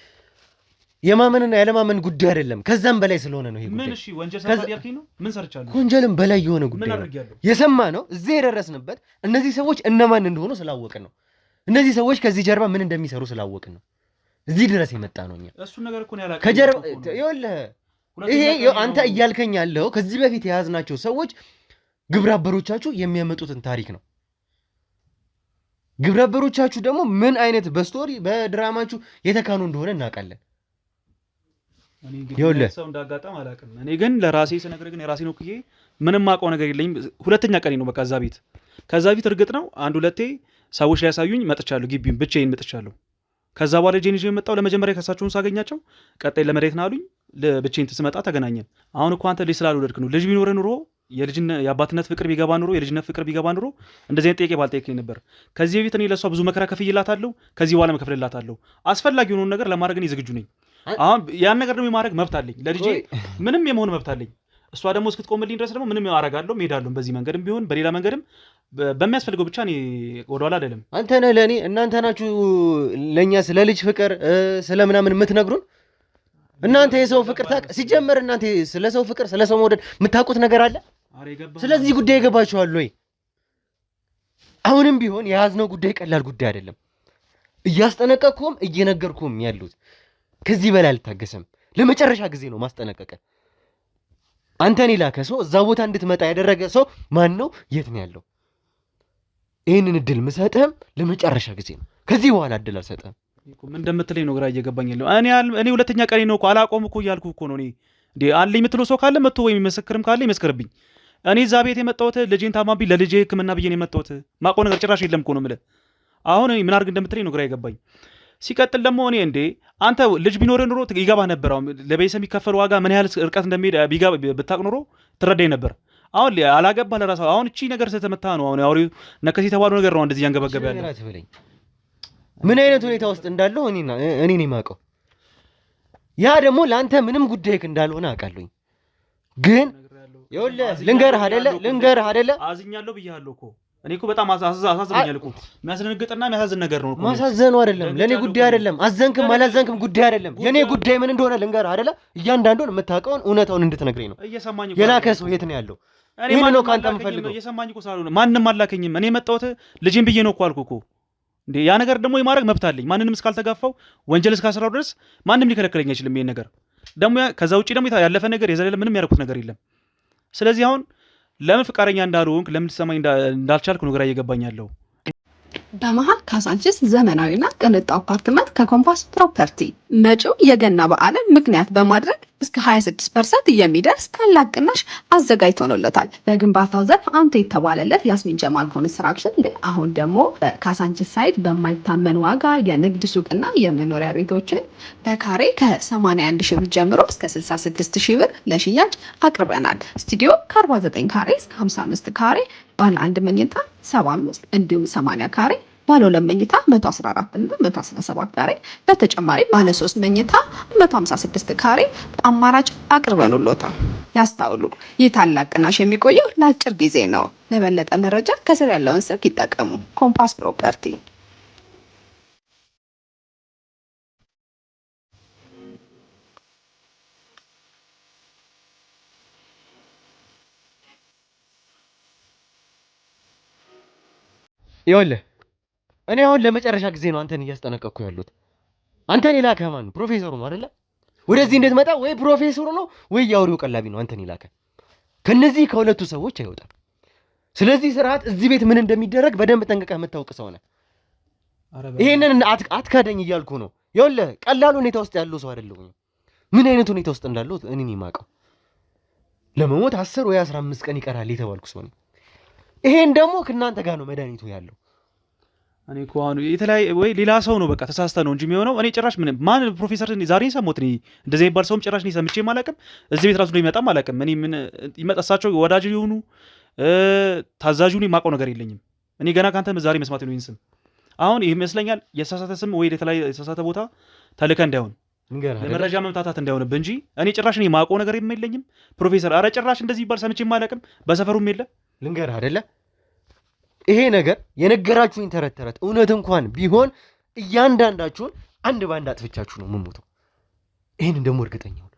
የማመንና ያለማመን ጉዳይ አይደለም። ከዛም በላይ ስለሆነ ነው ይሄ ጉዳይ። ምን እሺ ወንጀል ሰርቻለሁ ያልከኝ ነው? ምን ሰርቻለሁ? ወንጀልም በላይ የሆነ ጉዳይ ነው የሰማ ነው። እዚህ የደረስንበት እነዚህ ሰዎች እነማን እንደሆኑ ስላወቅን ነው። እነዚህ ሰዎች ከዚህ ጀርባ ምን እንደሚሰሩ ስላወቅን ነው እዚህ ድረስ የመጣ ነው። እኛ እሱን ነገር እኮ ነው ያላቀ ከጀርባ ይኸውልህ ይሄ አንተ እያልከኝ ያለው ከዚህ በፊት የያዝናቸው ሰዎች ግብረ አበሮቻችሁ የሚያመጡትን ታሪክ ነው። ግብረ አበሮቻችሁ ደግሞ ምን አይነት በስቶሪ በድራማችሁ የተካኑ እንደሆነ እናውቃለን። ሰው እንዳጋጣም አላውቅም። እኔ ግን ለራሴ ስነግርህ ግን የራሴ ነው። ምንም አውቀው ነገር የለኝም። ሁለተኛ ቀኔ ነው በቃ እዛ ቤት። ከዛ ቤት እርግጥ ነው አንድ ሁለቴ ሰዎች ሊያሳዩኝ መጥቻለሁ። ግቢውን ብቻዬን መጥቻለሁ። ከዛ በኋላ ጄን ይዤ የመጣው ለመጀመሪያ ከሳቸውን ሳገኛቸው ቀጣይ ለመሬት ነው አሉኝ። ብቻዬን ስመጣ ተገናኘን። አሁን እኮ አንተ ልጅ ስላልወለድክ ነው። ልጅ ቢኖርህ ኑሮ የአባትነት ፍቅር ቢገባ ኑሮ የልጅነት ፍቅር ቢገባ ኑሮ እንደዚህ አይነት ጥያቄ ባልጠየቀኝ ነበር። ከዚህ በፊት እኔ ለእሷ ብዙ መከራ ከፍዬላታለሁ። ከዚህ በኋላ መከፍልላታለሁ። አስፈላጊ የሆነውን ነገር ለማድረግ እኔ ዝግጁ ነኝ። አሁን ያን ነገር ደግሞ የማድረግ መብት አለኝ። ለልጄ ምንም የመሆን መብት አለኝ። እሷ ደግሞ እስክትቆምልኝ ድረስ ደግሞ ምንም አረጋለሁ፣ እሄዳለሁ። በዚህ መንገድም ቢሆን በሌላ መንገድም በሚያስፈልገው ብቻ እኔ ወደኋላ አይደለም። አንተ ነህ ለእኔ እናንተ ናችሁ ለእኛ ስለ ልጅ ፍቅር ስለ ምናምን የምትነግሩን። እናንተ የሰው ፍቅር ሲጀመር እናንተ ስለ ሰው ፍቅር ስለ ሰው መውደድ የምታውቁት ነገር አለ? ስለዚህ ጉዳይ ይገባችኋል ወይ? አሁንም ቢሆን የያዝነው ጉዳይ ቀላል ጉዳይ አይደለም። እያስጠነቀቅኩም እየነገርኩም ያሉት ከዚህ በላይ አልታገሰም። ለመጨረሻ ጊዜ ነው ማስጠነቀቀ። አንተን የላከ ሰው እዛ ቦታ እንድትመጣ ያደረገ ሰው ማን ነው? የት ነው ያለው? ይህንን እድል ምሰጥህም ለመጨረሻ ጊዜ ነው። ከዚህ በኋላ እድል አልሰጥህም። ምን እንደምትለኝ ነው ግራ እየገባኝ ያለው። እኔ ሁለተኛ ቀኔ ነው እኮ አላቆም እኮ እያልኩ እኮ ነው። እኔ እንዴ አለኝ የምትለው ሰው ካለ መጥቶ ወይ የሚመሰክርም ካለ ይመስክርብኝ። እኔ እዛ ቤት የመጣሁት ልጄን ታማብኝ ለልጄ ሕክምና ብዬ ነው የመጣሁት። ማውቀው ነገር ጭራሽ የለም እኮ ነው የምልህ። አሁን ምን አድርግ እንደምትለኝ ነው ግራ የገባኝ። ሲቀጥል ደግሞ እኔ እንዴ አንተ ልጅ ቢኖርህ ኑሮ ይገባህ ነበር። አሁን ለቤተሰብ የሚከፈል ዋጋ ምን ያህል ርቀት እንደሚሄድ ብታውቅ ኑሮ ትረዳኝ ነበር። አሁን አላገባህ ለራስህ። አሁን እቺ ነገር ስለተመታ ነው አሁን አውሬው ነከስ የተባለው ነገር ነው እንደዚህ ያንገበገበ ያለው። ምን አይነት ሁኔታ ውስጥ እንዳለው እኔ ነኝ የማውቀው። ያ ደግሞ ለአንተ ምንም ጉዳይክ እንዳልሆነ አውቃለሁኝ። ግን ይኸውልህ ልንገርህ አይደለ አዝኛለሁ ብያለሁ እኮ እኔ እኮ በጣም አሳዝኛል እኮ። የሚያስደነግጥና የሚያሳዝን ነገር ነው እኮ። ማሳዘኑ አይደለም ለኔ ጉዳይ አይደለም። አዘንክም አላዘንክም ጉዳይ አይደለም። የኔ ጉዳይ ምን እንደሆነ ልንገርህ አይደለ? እያንዳንዱን የምታውቀውን እውነታውን እንድትነግረኝ ነው። የላከ ሰው የት ነው ያለው? ይሄን ነው ካንተ የምፈልገው። እየሰማኝ እኮ ስላልሆነ ማንንም አላከኝም። እኔ የመጣሁት ልጄን ብዬ ነው እኮ አልኩህ እኮ። እንዴ ያ ነገር ደግሞ የማድረግ መብት አለኝ። ማንንም እስካልተጋፋው ወንጀል እስካሰራው ድረስ ማንም ሊከለክለኝ አይችልም። ይሄን ነገር ደግሞ ከዛ ውጪ ደግሞ ያለፈ ነገር የዘለለ ምንም ያደረኩት ነገር የለም። ስለዚህ አሁን ለምን ፍቃደኛ እንዳልሆንክ ለምን ትሰማኝ እንዳልቻልክ ነው ግራ እየገባኝ ያለው። በመሃል ካዛንቺስ ዘመናዊና ቅንጡ አፓርትመንት ከኮምፓስ ፕሮፐርቲ መጪው የገና በዓልን ምክንያት በማድረግ እስከ 26% የሚደርስ ታላቅ ቅናሽ አዘጋጅቶለታል። በግንባታው ዘርፍ አንቱ የተባለለት ያስሚን ጀማል ኮንስትራክሽን አሁን ደግሞ በካዛንቺስ ሳይት በማይታመን ዋጋ የንግድ ሱቅና የመኖሪያ ቤቶችን በካሬ ከ81 ሺህ ብር ጀምሮ እስከ 66 ሺህ ብር ለሽያጭ አቅርበናል። ስቱዲዮ ከ49 ካሬ እስከ 55 ካሬ፣ ባለ 1 መኝታ 75 እንዲሁም 80 ካሬ፣ ባለ 2 መኝታ 114 እና 117 ካሬ፣ በተጨማሪ ባለ 3 መኝታ 156 ካሬ አማራጭ አቅርበንሎታል። ያስታውሉ፣ ይህ ታላቅ ቅናሽ የሚቆየው ለአጭር ጊዜ ነው። ለበለጠ መረጃ ከስር ያለውን ስልክ ይጠቀሙ። ኮምፓስ ፕሮፐርቲ። ይኸውልህ እኔ አሁን ለመጨረሻ ጊዜ ነው አንተን እያስጠነቀቅኩ ያሉት። አንተን የላከህ ማን ነው? ፕሮፌሰሩ ነው አይደለ? ወደዚህ እንድትመጣ ወይ ፕሮፌሰሩ ነው ወይ የአውሬው ቀላቢ ነው አንተን የላከህ። ከነዚህ ከሁለቱ ሰዎች አይወጣም። ስለዚህ ስርዓት እዚህ ቤት ምን እንደሚደረግ በደንብ ጠንቅቀህ የምታውቅ ሰው ነህ። ይሄንን አትካደኝ እያልኩ ነው። ይኸውልህ ቀላል ሁኔታ ውስጥ ያለው ሰው አይደለሁም። ምን አይነት ሁኔታ ውስጥ እንዳለው እኔ ነኝ የማውቀው። ለመሞት 10 ወይ 15 ቀን ይቀራል የተባልኩ ሰው ነኝ። ይሄን ደግሞ ከእናንተ ጋር ነው መድኃኒቱ ያለው። እኔ እኮ አሁን የተለያየ ወይ ሌላ ሰው ነው በቃ ተሳስተ ነው እንጂ የሚሆነው። እኔ ጭራሽ ምን ማን ፕሮፌሰር ዛሬ ሰሞት እኔ እንደዚህ የሚባል ሰውም ጭራሽ እኔ ሰምቼም አላውቅም። እዚህ ቤት ራሱ ነው ይመጣም አላውቅም። እኔ ምን ይመጣሳቸው ወዳጅ ይሁኑ ታዛዡ ነው የማውቀው ነገር የለኝም። እኔ ገና ካንተ ዛሬ መስማት ነው ይሄን ስም። አሁን ይሄ ይመስለኛል የሳሳተ ስም ወይ የተለያየ የሳሳተ ቦታ ተልከ እንዳይሆን ለመረጃ መምታታት እንዳይሆንብህ እንጂ እኔ ጭራሽ እኔ የማውቀው ነገር የለኝም። ፕሮፌሰር አረ ጭራሽ እንደዚህ ይባል ሰምቼም አላውቅም። በሰፈሩም የለ ልንገርህ አይደለ ይሄ ነገር የነገራችሁኝ ተረት ተረት እውነት እንኳን ቢሆን እያንዳንዳችሁን አንድ ባንድ አጥፍቻችሁ ነው የምሞተው። ይሄን ደግሞ እርግጠኛ ሁን።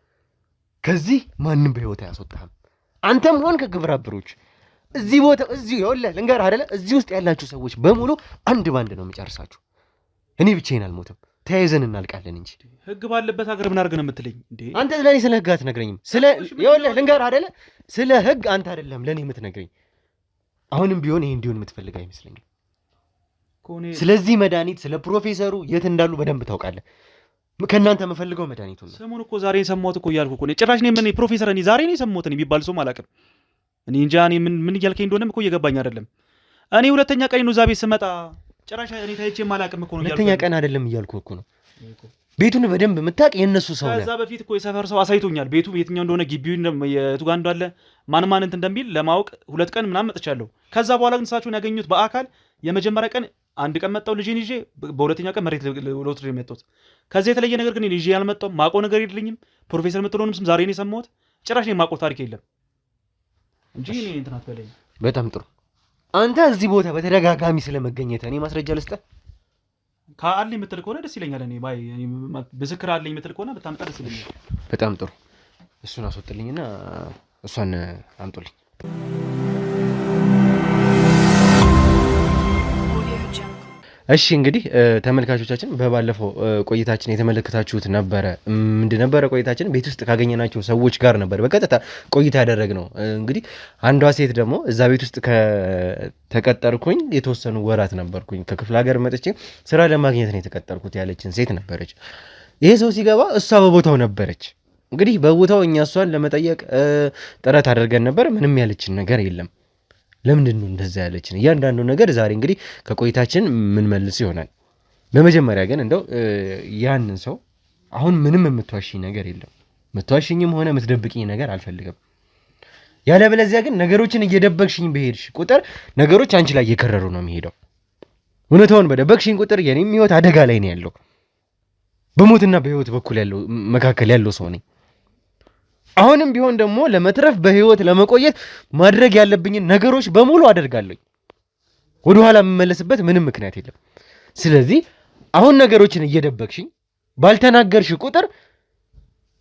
ከዚህ ማንንም በህይወት አያስወጣህም። አንተም ሆን ከግብረ አበሮች እዚህ ቦታ እዚህ ይኸውልህ ልንገርህ አይደለ እዚህ ውስጥ ያላችሁ ሰዎች በሙሉ አንድ ባንድ ነው የሚጨርሳችሁ። እኔ ብቻዬን አልሞትም፣ ተያይዘን እናልቃለን እንጂ። ህግ ባለበት ሀገር ምን አድርገን የምትለኝ እንዴ? አንተ ለኔ ስለ ህግ አትነግረኝም። ስለ ይኸውልህ ልንገርህ አይደለ ስለ ህግ አንተ አይደለም ለኔ የምትነግረኝ። አሁንም ቢሆን ይሄ እንዲሆን የምትፈልግ አይመስለኝም። ስለዚህ መድኃኒት ስለ ፕሮፌሰሩ የት እንዳሉ በደንብ ታውቃለህ። ከእናንተ የምፈልገው መድኃኒቱን ነው። ሰሞኑን እኮ ዛሬ የሰማሁት እኮ እያልኩ እኮ ነው። ጭራሽ እኔ ምን ፕሮፌሰር እኔ ዛሬ ነው የሰማሁት እኔ የሚባል ሰውም አላውቅም። እኔ እንጃ እኔ ምን እያልከኝ እንደሆነም እኮ እየገባኝ አይደለም። እኔ ሁለተኛ ቀን ነው እዛ ቤት ስመጣ ጭራሽ እኔ ታይቼም አላውቅም እኮ ነው። ሁለተኛ ቀን አይደለም እያልኩ እኮ ነው። ቤቱን በደንብ የምታውቅ የእነሱ ሰው ነው። ከዛ በፊት እኮ የሰፈር ሰው አሳይቶኛል። ቤቱ የትኛው እንደሆነ ግቢው የቱ ጋር እንዳለ ማን ማን እንትን እንደሚል ለማወቅ 2 ቀን ምናምን መጥቻለሁ። ከዛ በኋላ ግን እሳቸውን ያገኙት በአካል የመጀመሪያ ቀን አንድ ቀን መጣው ልጄን ይዤ፣ በሁለተኛ ቀን መሬት ለውጥ ነው የመጣሁት። ከዛ የተለየ ነገር ግን ይዤ ያልመጣው ማውቀው ነገር የለኝም። ፕሮፌሰር የምትለውንም ስም ዛሬ ነው የሰማሁት። ጭራሽ ነው የማውቀው ታሪክ የለም እንጂ እኔ እንትን አትበለኝ። በጣም ጥሩ። አንተ እዚህ ቦታ በተደጋጋሚ ስለመገኘት እኔ ማስረጃ ልስጥህ። ከአለኝ የምትል ከሆነ ደስ ይለኛል። እኔ ባይ ምስክር አለኝ የምትል ከሆነ በጣም ደስ ይለኛል። በጣም ጥሩ። እሱን አስወጥልኝና እሷን አምጡልኝ። እሺ እንግዲህ ተመልካቾቻችን በባለፈው ቆይታችን የተመለከታችሁት ነበረ። ምንድን ነበረ ቆይታችን? ቤት ውስጥ ካገኘናቸው ሰዎች ጋር ነበር በቀጥታ ቆይታ ያደረግነው። እንግዲህ አንዷ ሴት ደግሞ እዛ ቤት ውስጥ ከተቀጠርኩኝ የተወሰኑ ወራት ነበርኩኝ፣ ከክፍለ ሀገር መጥቼ ስራ ለማግኘት ነው የተቀጠርኩት ያለችን ሴት ነበረች። ይሄ ሰው ሲገባ እሷ በቦታው ነበረች። እንግዲህ በቦታው እኛ እሷን ለመጠየቅ ጥረት አድርገን ነበር። ምንም ያለችን ነገር የለም። ለምንድን ነው እንደዛ ያለችን? እያንዳንዱ ነገር ዛሬ እንግዲህ ከቆይታችን ምን መልስ ይሆናል። በመጀመሪያ ግን እንደው ያንን ሰው አሁን ምንም የምትዋሽኝ ነገር የለም። የምትዋሽኝም ሆነ የምትደብቅኝ ነገር አልፈልግም። ያለበለዚያ ግን ነገሮችን እየደበቅሽኝ በሄድሽ ቁጥር ነገሮች አንቺ ላይ እየከረሩ ነው የሚሄደው። እውነታውን በደበቅሽኝ ቁጥር የኔም ህይወት አደጋ ላይ ነው ያለው። በሞትና በህይወት በኩል ያለው መካከል ያለው ሰው ነኝ። አሁንም ቢሆን ደግሞ ለመትረፍ በህይወት ለመቆየት ማድረግ ያለብኝን ነገሮች በሙሉ አደርጋለሁ። ወደ ኋላ የምመለስበት ምንም ምክንያት የለም። ስለዚህ አሁን ነገሮችን እየደበቅሽኝ ባልተናገርሽ ቁጥር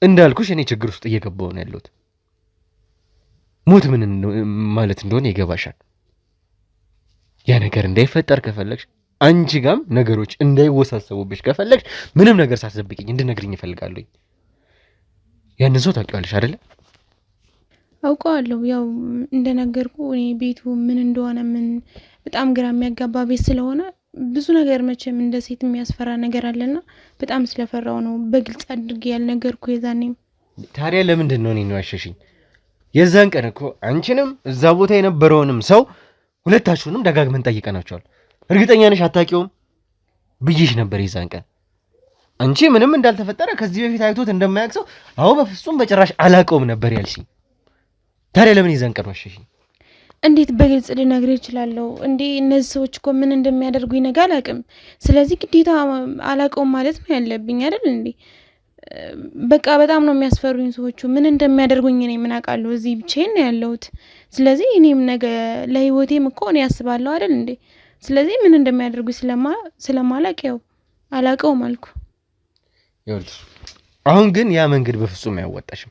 እንዳልኩሽ እኔ ችግር ውስጥ እየገባሁ ነው ያለሁት። ሞት ምን ማለት እንደሆነ ይገባሻል። ያ ነገር እንዳይፈጠር ከፈለግሽ፣ አንቺ ጋም ነገሮች እንዳይወሳሰቡብሽ ከፈለግሽ ምንም ነገር ሳትደብቂኝ እንድነግሪኝ እፈልጋለሁ። ያንን ሰው ታውቂዋለሽ አይደለ? አውቀዋለሁ። ያው እንደነገርኩ እኔ ቤቱ ምን እንደሆነ ምን በጣም ግራ የሚያጋባ ቤት ስለሆነ ብዙ ነገር መቼም እንደ ሴት የሚያስፈራ ነገር አለና በጣም ስለፈራው ነው በግልጽ አድርጌ ያልነገርኩ። የዛኔም ታዲያ ለምንድን ነው እኔን ዋሸሽኝ? የዛን ቀን እኮ አንቺንም እዛ ቦታ የነበረውንም ሰው ሁለታችሁንም ደጋግመን ጠይቀናቸዋል። እርግጠኛ ነሽ አታውቂውም ብዬሽ ነበር የዛን ቀን። አንቺ ምንም እንዳልተፈጠረ ከዚህ በፊት አይቶት እንደማያውቅ ሰው አዎ በፍጹም በጭራሽ አላውቀውም ነበር ያልሽኝ። ታዲያ ለምን የዛን ቀን ዋሸሽኝ? እንዴት በግልጽ ልነግርህ እችላለሁ እንዴ? እነዚህ ሰዎች እኮ ምን እንደሚያደርጉኝ ነገር አላውቅም። ስለዚህ ግዴታ አላውቀውም ማለት ነው ያለብኝ አይደል እንዴ? በቃ በጣም ነው የሚያስፈሩኝ ሰዎቹ። ምን እንደሚያደርጉኝ እኔ ምን አውቃለሁ? እዚህ ብቻዬን ነው ያለሁት። ስለዚህ እኔም ነገ ለህይወቴም እኮ እኔ ያስባለሁ አይደል እንዴ? ስለዚህ ምን እንደሚያደርጉኝ ስለማላውቅ ያው አላውቀውም አልኩ። ይኸውልሽ አሁን ግን ያ መንገድ በፍጹም አያዋጣሽም።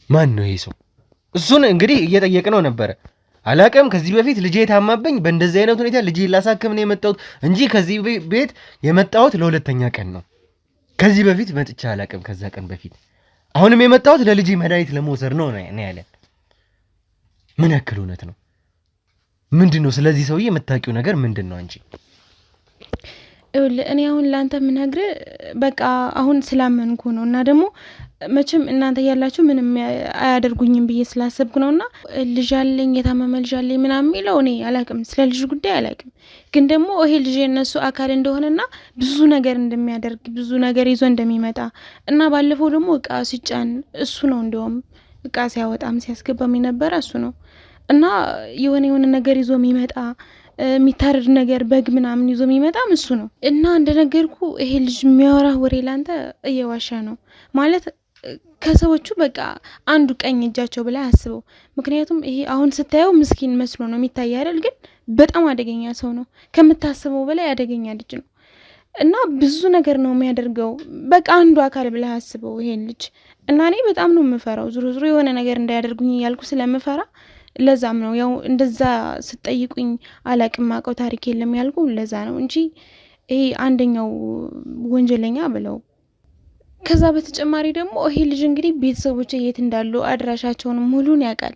ማን ነው ይሄ ሰው? እሱን እንግዲህ እየጠየቅነው ነበረ። አላውቅም። ከዚህ በፊት ልጄ ታማብኝ በእንደዚህ አይነት ሁኔታ ልጄ ላሳክም ነው የመጣሁት እንጂ ከዚህ ቤት የመጣሁት ለሁለተኛ ቀን ነው። ከዚህ በፊት መጥቻ አላውቅም። ከዛ ቀን በፊት አሁንም የመጣሁት ለልጄ መድኃኒት ለመውሰድ ነው ያለን። ምን ያክል እውነት ነው? ምንድን ነው ስለዚህ ሰውዬ የምታውቂው ነገር ምንድን ነው አንቺ? እኔ አሁን ለአንተ የምነግርህ በቃ አሁን ስላመንኩ ነው። እና ደግሞ መቼም እናንተ ያላችሁ ምንም አያደርጉኝም ብዬ ስላሰብኩ ነውና ልጅ አለኝ የታመመ ልጅ አለኝ ምናምን የሚለው እኔ አላቅም፣ ስለ ልጅ ጉዳይ አላቅም። ግን ደግሞ ይሄ ልጅ የነሱ አካል እንደሆነና ብዙ ነገር እንደሚያደርግ ብዙ ነገር ይዞ እንደሚመጣ እና ባለፈው ደግሞ እቃ ሲጫን እሱ ነው እንደውም እቃ ሲያወጣም ሲያስገባም የነበረ እሱ ነው እና የሆነ ነገር ይዞ የሚመጣ የሚታረድ ነገር በግ ምናምን ይዞ የሚመጣም እሱ ነው እና እንደነገርኩ ይሄ ልጅ የሚያወራ ወሬ ላንተ እየዋሻ ነው ማለት ከሰዎቹ በቃ አንዱ ቀኝ እጃቸው ብላ አስበው። ምክንያቱም ይሄ አሁን ስታየው ምስኪን መስሎ ነው የሚታይ አይደል? ግን በጣም አደገኛ ሰው ነው፣ ከምታስበው በላይ አደገኛ ልጅ ነው እና ብዙ ነገር ነው የሚያደርገው። በቃ አንዱ አካል ብላ አስበው ይሄን ልጅ እና እኔ በጣም ነው የምፈራው። ዙሮ የሆነ ነገር እንዳያደርጉኝ እያልኩ ስለምፈራ ለዛም ነው ያው እንደዛ ስጠይቁኝ አላቅም ማቀው ታሪክ የለም ያልኩ ለዛ ነው እንጂ ይሄ አንደኛው ወንጀለኛ ብለው። ከዛ በተጨማሪ ደግሞ ይሄ ልጅ እንግዲህ ቤተሰቦች የት እንዳሉ አድራሻቸውን ሙሉን ያውቃል።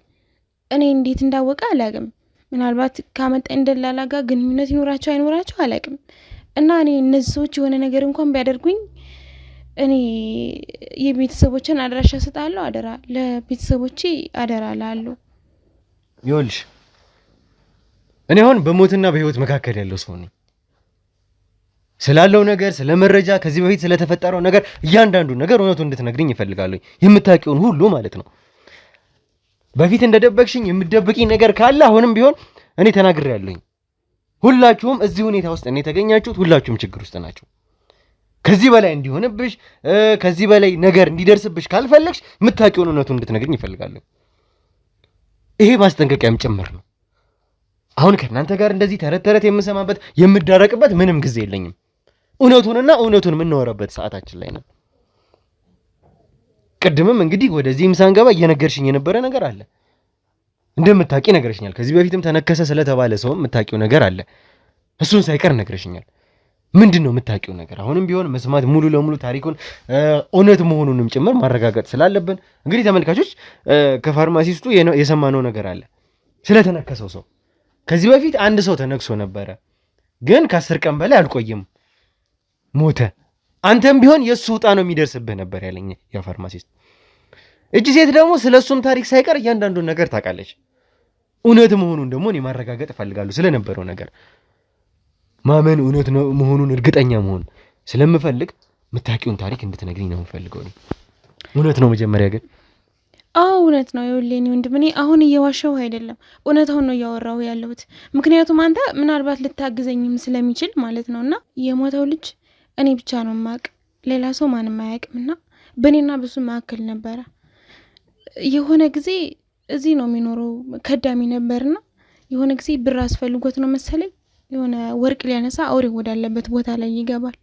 እኔ እንዴት እንዳወቀ አላቅም። ምናልባት ካመጣኝ ደላላ ጋር ግንኙነት ይኖራቸው አይኖራቸው አላቅም። እና እኔ እነዚህ ሰዎች የሆነ ነገር እንኳን ቢያደርጉኝ እኔ የቤተሰቦችን አድራሻ ሰጣለሁ። አደራ ለቤተሰቦቼ አደራ ላለው። ይኸውልሽ እኔ አሁን በሞትና በህይወት መካከል ያለው ሰው ነኝ። ስላለው ነገር ስለ መረጃ ከዚህ በፊት ስለተፈጠረው ነገር እያንዳንዱ ነገር እውነቱን እንድትነግሪኝ እፈልጋለሁ። የምታውቂውን ሁሉ ማለት ነው። በፊት እንደደበቅሽኝ የምትደብቂኝ ነገር ካለ አሁንም ቢሆን እኔ ተናግሬያለሁኝ። ሁላችሁም እዚህ ሁኔታ ውስጥ እኔ የተገኛችሁት ሁላችሁም ችግር ውስጥ ናችሁ። ከዚህ በላይ እንዲሆንብሽ ከዚህ በላይ ነገር እንዲደርስብሽ ካልፈለግሽ የምታውቂውን እውነቱን እንድትነግሪኝ እፈልጋለሁ። ይሄ ማስጠንቀቂያም ጭምር ነው። አሁን ከእናንተ ጋር እንደዚህ ተረት የምሰማበት የምዳረቅበት ምንም ጊዜ የለኝም። እውነቱን የምናወራበት ሰዓታችን ላይ ነው። ቅድምም እንግዲህ ወደዚህም ሳንገባ እየነገርሽኝ የነበረ ነገር አለ። እንደምታውቂ ነግረሽኛል። ከዚህ በፊትም ተነከሰ ስለተባለ ሰው የምታውቂው ነገር አለ። እሱን ሳይቀር ነግረሽኛል። ምንድነው የምታውቂው ነገር? አሁንም ቢሆን መስማት ሙሉ ለሙሉ ታሪኩን እውነት መሆኑንም ጭምር ማረጋገጥ ስላለብን እንግዲህ ተመልካቾች ከፋርማሲስቱ የሰማነው ነገር አለ ስለተነከሰው ሰው። ከዚህ በፊት አንድ ሰው ተነክሶ ነበረ፣ ግን ከ10 ቀን በላይ አልቆየም ሞተ። አንተም ቢሆን የሱ ውጣ ነው የሚደርስብህ ነበር ያለኝ ያ ፋርማሲስት። እቺ ሴት ደግሞ ስለሱም ታሪክ ሳይቀር እያንዳንዱን ነገር ታውቃለች። እውነት መሆኑን ደግሞ እኔ ማረጋገጥ እፈልጋለሁ። ስለነበረው ነገር ማመን እውነት ነው መሆኑን እርግጠኛ መሆን ስለምፈልግ የምታውቂውን ታሪክ እንድትነግሪኝ ነው የምፈልገው። እውነት ነው መጀመሪያ ግን እውነት ነው። ይኸውልኝ ወንድም እኔ አሁን እየዋሸው አይደለም፣ እውነታውን ነው እያወራሁ ያለሁት። ምክንያቱም አንተ ምናልባት ልታግዘኝም ስለሚችል ማለት ነውና የሞተው ልጅ እኔ ብቻ ነው የማውቅ፣ ሌላ ሰው ማንም አያውቅምና በእኔና በሱ መካከል ነበረ። የሆነ ጊዜ እዚህ ነው የሚኖረው ከዳሚ ነበርና የሆነ ጊዜ ብር አስፈልጎት ነው መሰለኝ የሆነ ወርቅ ሊያነሳ አውሬ ወዳለበት ቦታ ላይ ይገባል።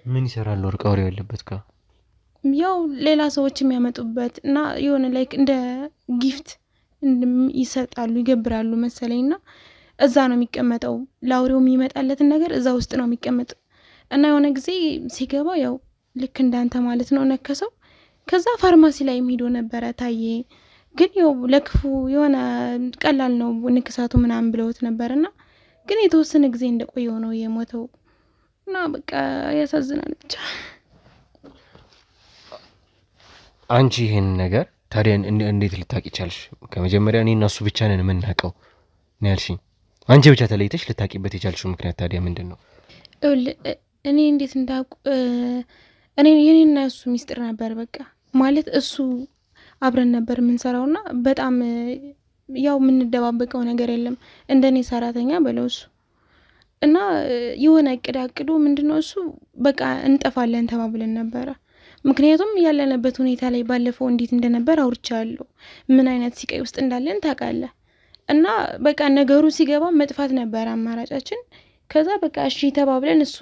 ምን ይሰራል ወርቅ አውሬ ያለበት ጋር? ያው ሌላ ሰዎች የሚያመጡበት እና የሆነ ላይክ እንደ ጊፍት ይሰጣሉ ይገብራሉ መሰለኝና እዛ ነው የሚቀመጠው። ለአውሬው የሚመጣለትን ነገር እዛ ውስጥ ነው የሚቀመጠው። እና የሆነ ጊዜ ሲገባ ያው ልክ እንዳንተ ማለት ነው ነከሰው። ከዛ ፋርማሲ ላይ ሄዶ ነበረ ታዬ። ግን ያው ለክፉ የሆነ ቀላል ነው ንክሳቱ ምናምን ብለውት ነበርና ግን የተወሰነ ጊዜ እንደቆየው ነው የሞተው። እና በቃ ያሳዝናል ብቻ። አንቺ ይሄን ነገር ታዲያ እንዴት ልታቂ ቻልሽ? ከመጀመሪያ እኔ እና እሱ ብቻ ነን የምናውቀው ነው ያልሽኝ። አንቺ ብቻ ተለይተሽ ልታቂበት የቻልሽው ምክንያት ታዲያ ምንድን ነው? እኔ እንዴት እንዳውቁ የኔና እሱ ሚስጥር ነበር። በቃ ማለት እሱ አብረን ነበር የምንሰራውና በጣም ያው የምንደባበቀው ነገር የለም እንደኔ ሰራተኛ በለው እሱ እና የሆነ እቅድ ምንድነው እሱ በቃ እንጠፋለን ተባብለን ነበረ። ምክንያቱም ያለንበት ሁኔታ ላይ ባለፈው እንዴት እንደነበር አውርቻለሁ። ምን አይነት ሲቀይ ውስጥ እንዳለን ታውቃለህ። እና በቃ ነገሩ ሲገባ መጥፋት ነበር አማራጫችን። ከዛ በቃ እሺ ተባብለን እሱ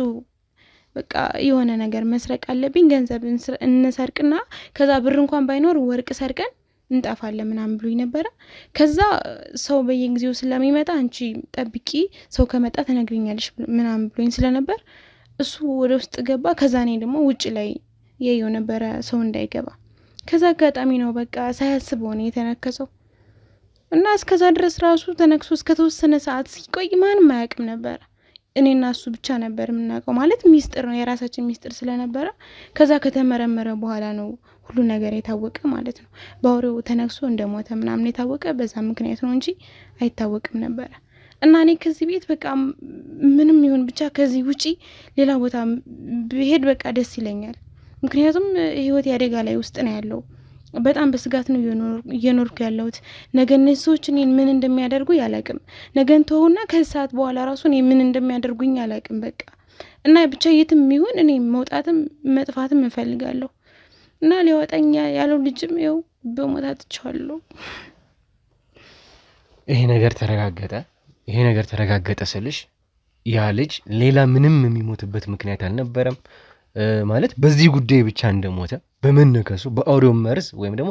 በቃ የሆነ ነገር መስረቅ አለብኝ ገንዘብ እንሰርቅና ከዛ ብር እንኳን ባይኖር ወርቅ ሰርቀን እንጠፋለን ምናምን ብሎኝ ነበረ። ከዛ ሰው በየጊዜው ስለሚመጣ አንቺ ጠብቂ ሰው ከመጣ ተነግሪኛለሽ ምናምን ብሎኝ ስለነበር እሱ ወደ ውስጥ ገባ። ከዛ እኔ ደግሞ ውጭ ላይ ያየው ነበረ ሰው እንዳይገባ። ከዛ አጋጣሚ ነው በቃ ሳያስበው ነው የተነከሰው። እና እስከዛ ድረስ ራሱ ተነክሶ እስከተወሰነ ሰዓት ሲቆይ ማንም አያውቅም ነበረ። እኔና እሱ ብቻ ነበር የምናውቀው። ማለት ሚስጥር ነው የራሳችን ሚስጥር ስለነበረ ከዛ ከተመረመረ በኋላ ነው ሁሉ ነገር የታወቀ ማለት ነው። በአውሬው ተነክሶ እንደሞተ ምናምን የታወቀ በዛ ምክንያት ነው እንጂ አይታወቅም ነበረ። እና እኔ ከዚህ ቤት በቃ ምንም ይሁን ብቻ ከዚህ ውጪ ሌላ ቦታ ብሄድ በቃ ደስ ይለኛል። ምክንያቱም ህይወት አደጋ ላይ ውስጥ ነው ያለው። በጣም በስጋት ነው እየኖርኩ ያለሁት። ነገ እነዚህ ሰዎች እኔን ምን እንደሚያደርጉ ያላቅም። ነገን ተውና ከሰዓት በኋላ ራሱ እኔ ምን እንደሚያደርጉኝ ያላቅም በቃ። እና ብቻ የትም ይሁን እኔ መውጣትም መጥፋትም እፈልጋለሁ። እና ሊያወጣኝ ያለው ልጅም ይኸው በሞት አጥቻለሁ። ይሄ ነገር ተረጋገጠ ስልሽ ያ ልጅ ሌላ ምንም የሚሞትበት ምክንያት አልነበረም። ማለት በዚህ ጉዳይ ብቻ እንደሞተ በመነከሱ በአውሬው መርዝ ወይም ደግሞ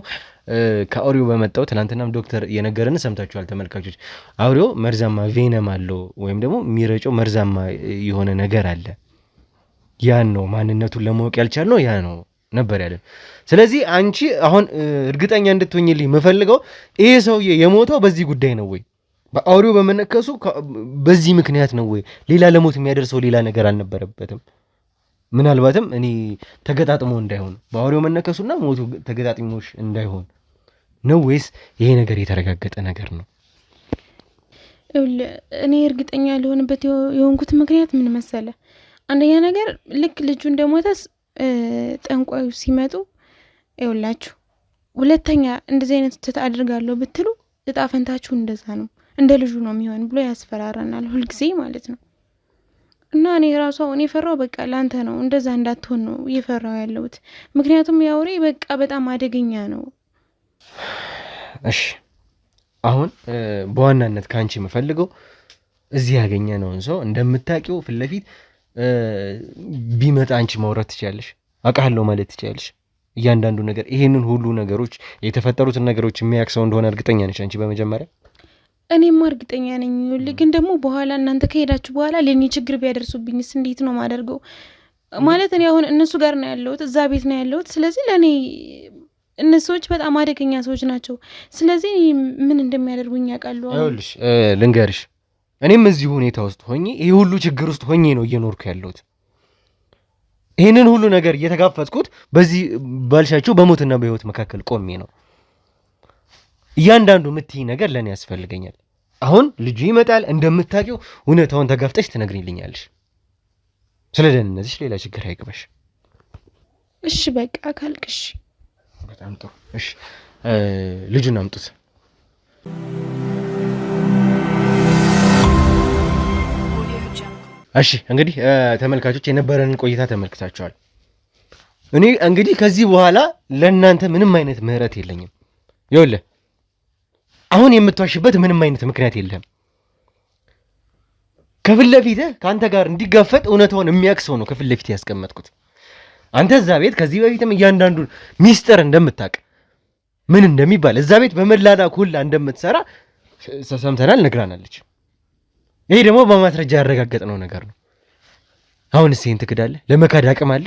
ከአውሬው በመጣው ትናንትናም ዶክተር የነገረን ሰምታችኋል ተመልካቾች። አውሬው መርዛማ ቬነም አለው ወይም ደግሞ የሚረጨው መርዛማ የሆነ ነገር አለ። ያን ነው ማንነቱን ለማወቅ ያልቻልነው ያ ነው ነበር ያለን። ስለዚህ አንቺ አሁን እርግጠኛ እንድትሆኝልኝ የምፈልገው ይሄ ሰውዬ የሞተው በዚህ ጉዳይ ነው ወይ በአውሬው በመነከሱ በዚህ ምክንያት ነው ወይ ሌላ ለሞት የሚያደርሰው ሌላ ነገር አልነበረበትም? ምናልባትም እኔ ተገጣጥሞ እንዳይሆን በአውሬው መነከሱና ሞቱ ተገጣጥሞሽ እንዳይሆን ነው ወይስ ይሄ ነገር የተረጋገጠ ነገር ነው? እኔ እርግጠኛ ሊሆንበት የሆንኩት ምክንያት ምን መሰለ? አንደኛ ነገር ልክ ልጁ እንደሞተስ ጠንቋዩ ሲመጡ ይውላችሁ፣ ሁለተኛ እንደዚህ አይነት ስህተት አድርጋለሁ ብትሉ እጣ ፈንታችሁ እንደዛ ነው፣ እንደ ልጁ ነው የሚሆን ብሎ ያስፈራራናል ሁልጊዜ ማለት ነው። እና እኔ ራሱ አሁን የፈራው በቃ ላንተ ነው እንደዛ እንዳትሆን ነው የፈራው ያለሁት። ምክንያቱም ያውሬ በቃ በጣም አደገኛ ነው። እሺ አሁን በዋናነት ካንቺ የምፈልገው እዚህ ያገኘነውን ሰው እንደምታውቂው ፊት ለፊት ቢመጣ አንቺ ማውራት ትችያለሽ፣ አውቃለሁ ማለት ትችያለሽ። እያንዳንዱ ነገር ይሄንን ሁሉ ነገሮች የተፈጠሩትን ነገሮች የሚያክሰው እንደሆነ እርግጠኛ ነሽ አንቺ? በመጀመሪያ እኔማ እርግጠኛ ነኝ። ግን ደግሞ በኋላ እናንተ ከሄዳችሁ በኋላ ለኔ ችግር ቢያደርሱብኝስ እንዴት ነው ማደርገው? ማለት እኔ አሁን እነሱ ጋር ነው ያለሁት፣ እዛ ቤት ነው ያለሁት። ስለዚህ ለኔ እነሱ ሰዎች በጣም አደገኛ ሰዎች ናቸው። ስለዚህ ምን እንደሚያደርጉኝ ያውቃሉ። ይኸውልሽ ልንገርሽ፣ እኔም እዚህ ሁኔታ ውስጥ ሆኜ ይሄ ሁሉ ችግር ውስጥ ሆኜ ነው እየኖርኩ ያለሁት። ይህንን ሁሉ ነገር እየተጋፈጥኩት በዚህ ባልሻቸው በሞትና በህይወት መካከል ቆሜ ነው። እያንዳንዱ የምትይ ነገር ለእኔ ያስፈልገኛል። አሁን ልጁ ይመጣል፣ እንደምታውቂው እውነታውን ተጋፍጠሽ ትነግሪልኛለሽ። ስለ ደህንነትሽ ሌላ ችግር አይግባሽ። እሺ በቃ ካልክሽ በጣም ጥሩ። እሺ ልጁን አምጡት። እሺ እንግዲህ ተመልካቾች የነበረንን ቆይታ ተመልክታችኋል። እኔ እንግዲህ ከዚህ በኋላ ለእናንተ ምንም አይነት ምህረት የለኝም። ይኸውልህ አሁን የምትዋሽበት ምንም አይነት ምክንያት የለም። ከፊት ለፊትህ ከአንተ ጋር እንዲጋፈጥ እውነታውን የሚያክሰው ነው ከፊት ለፊት ያስቀመጥኩት። አንተ እዛ ቤት ከዚህ በፊትም እያንዳንዱን ሚስጥር እንደምታውቅ ምን እንደሚባል እዛ ቤት በመላላክ ሁላ እንደምትሰራ ሰምተናል፣ ነግራናለች። ይሄ ደግሞ በማስረጃ ያረጋገጥነው ነገር ነው። አሁንስ ይሄን ትክዳለህ? ለመካድ አቅም አለ?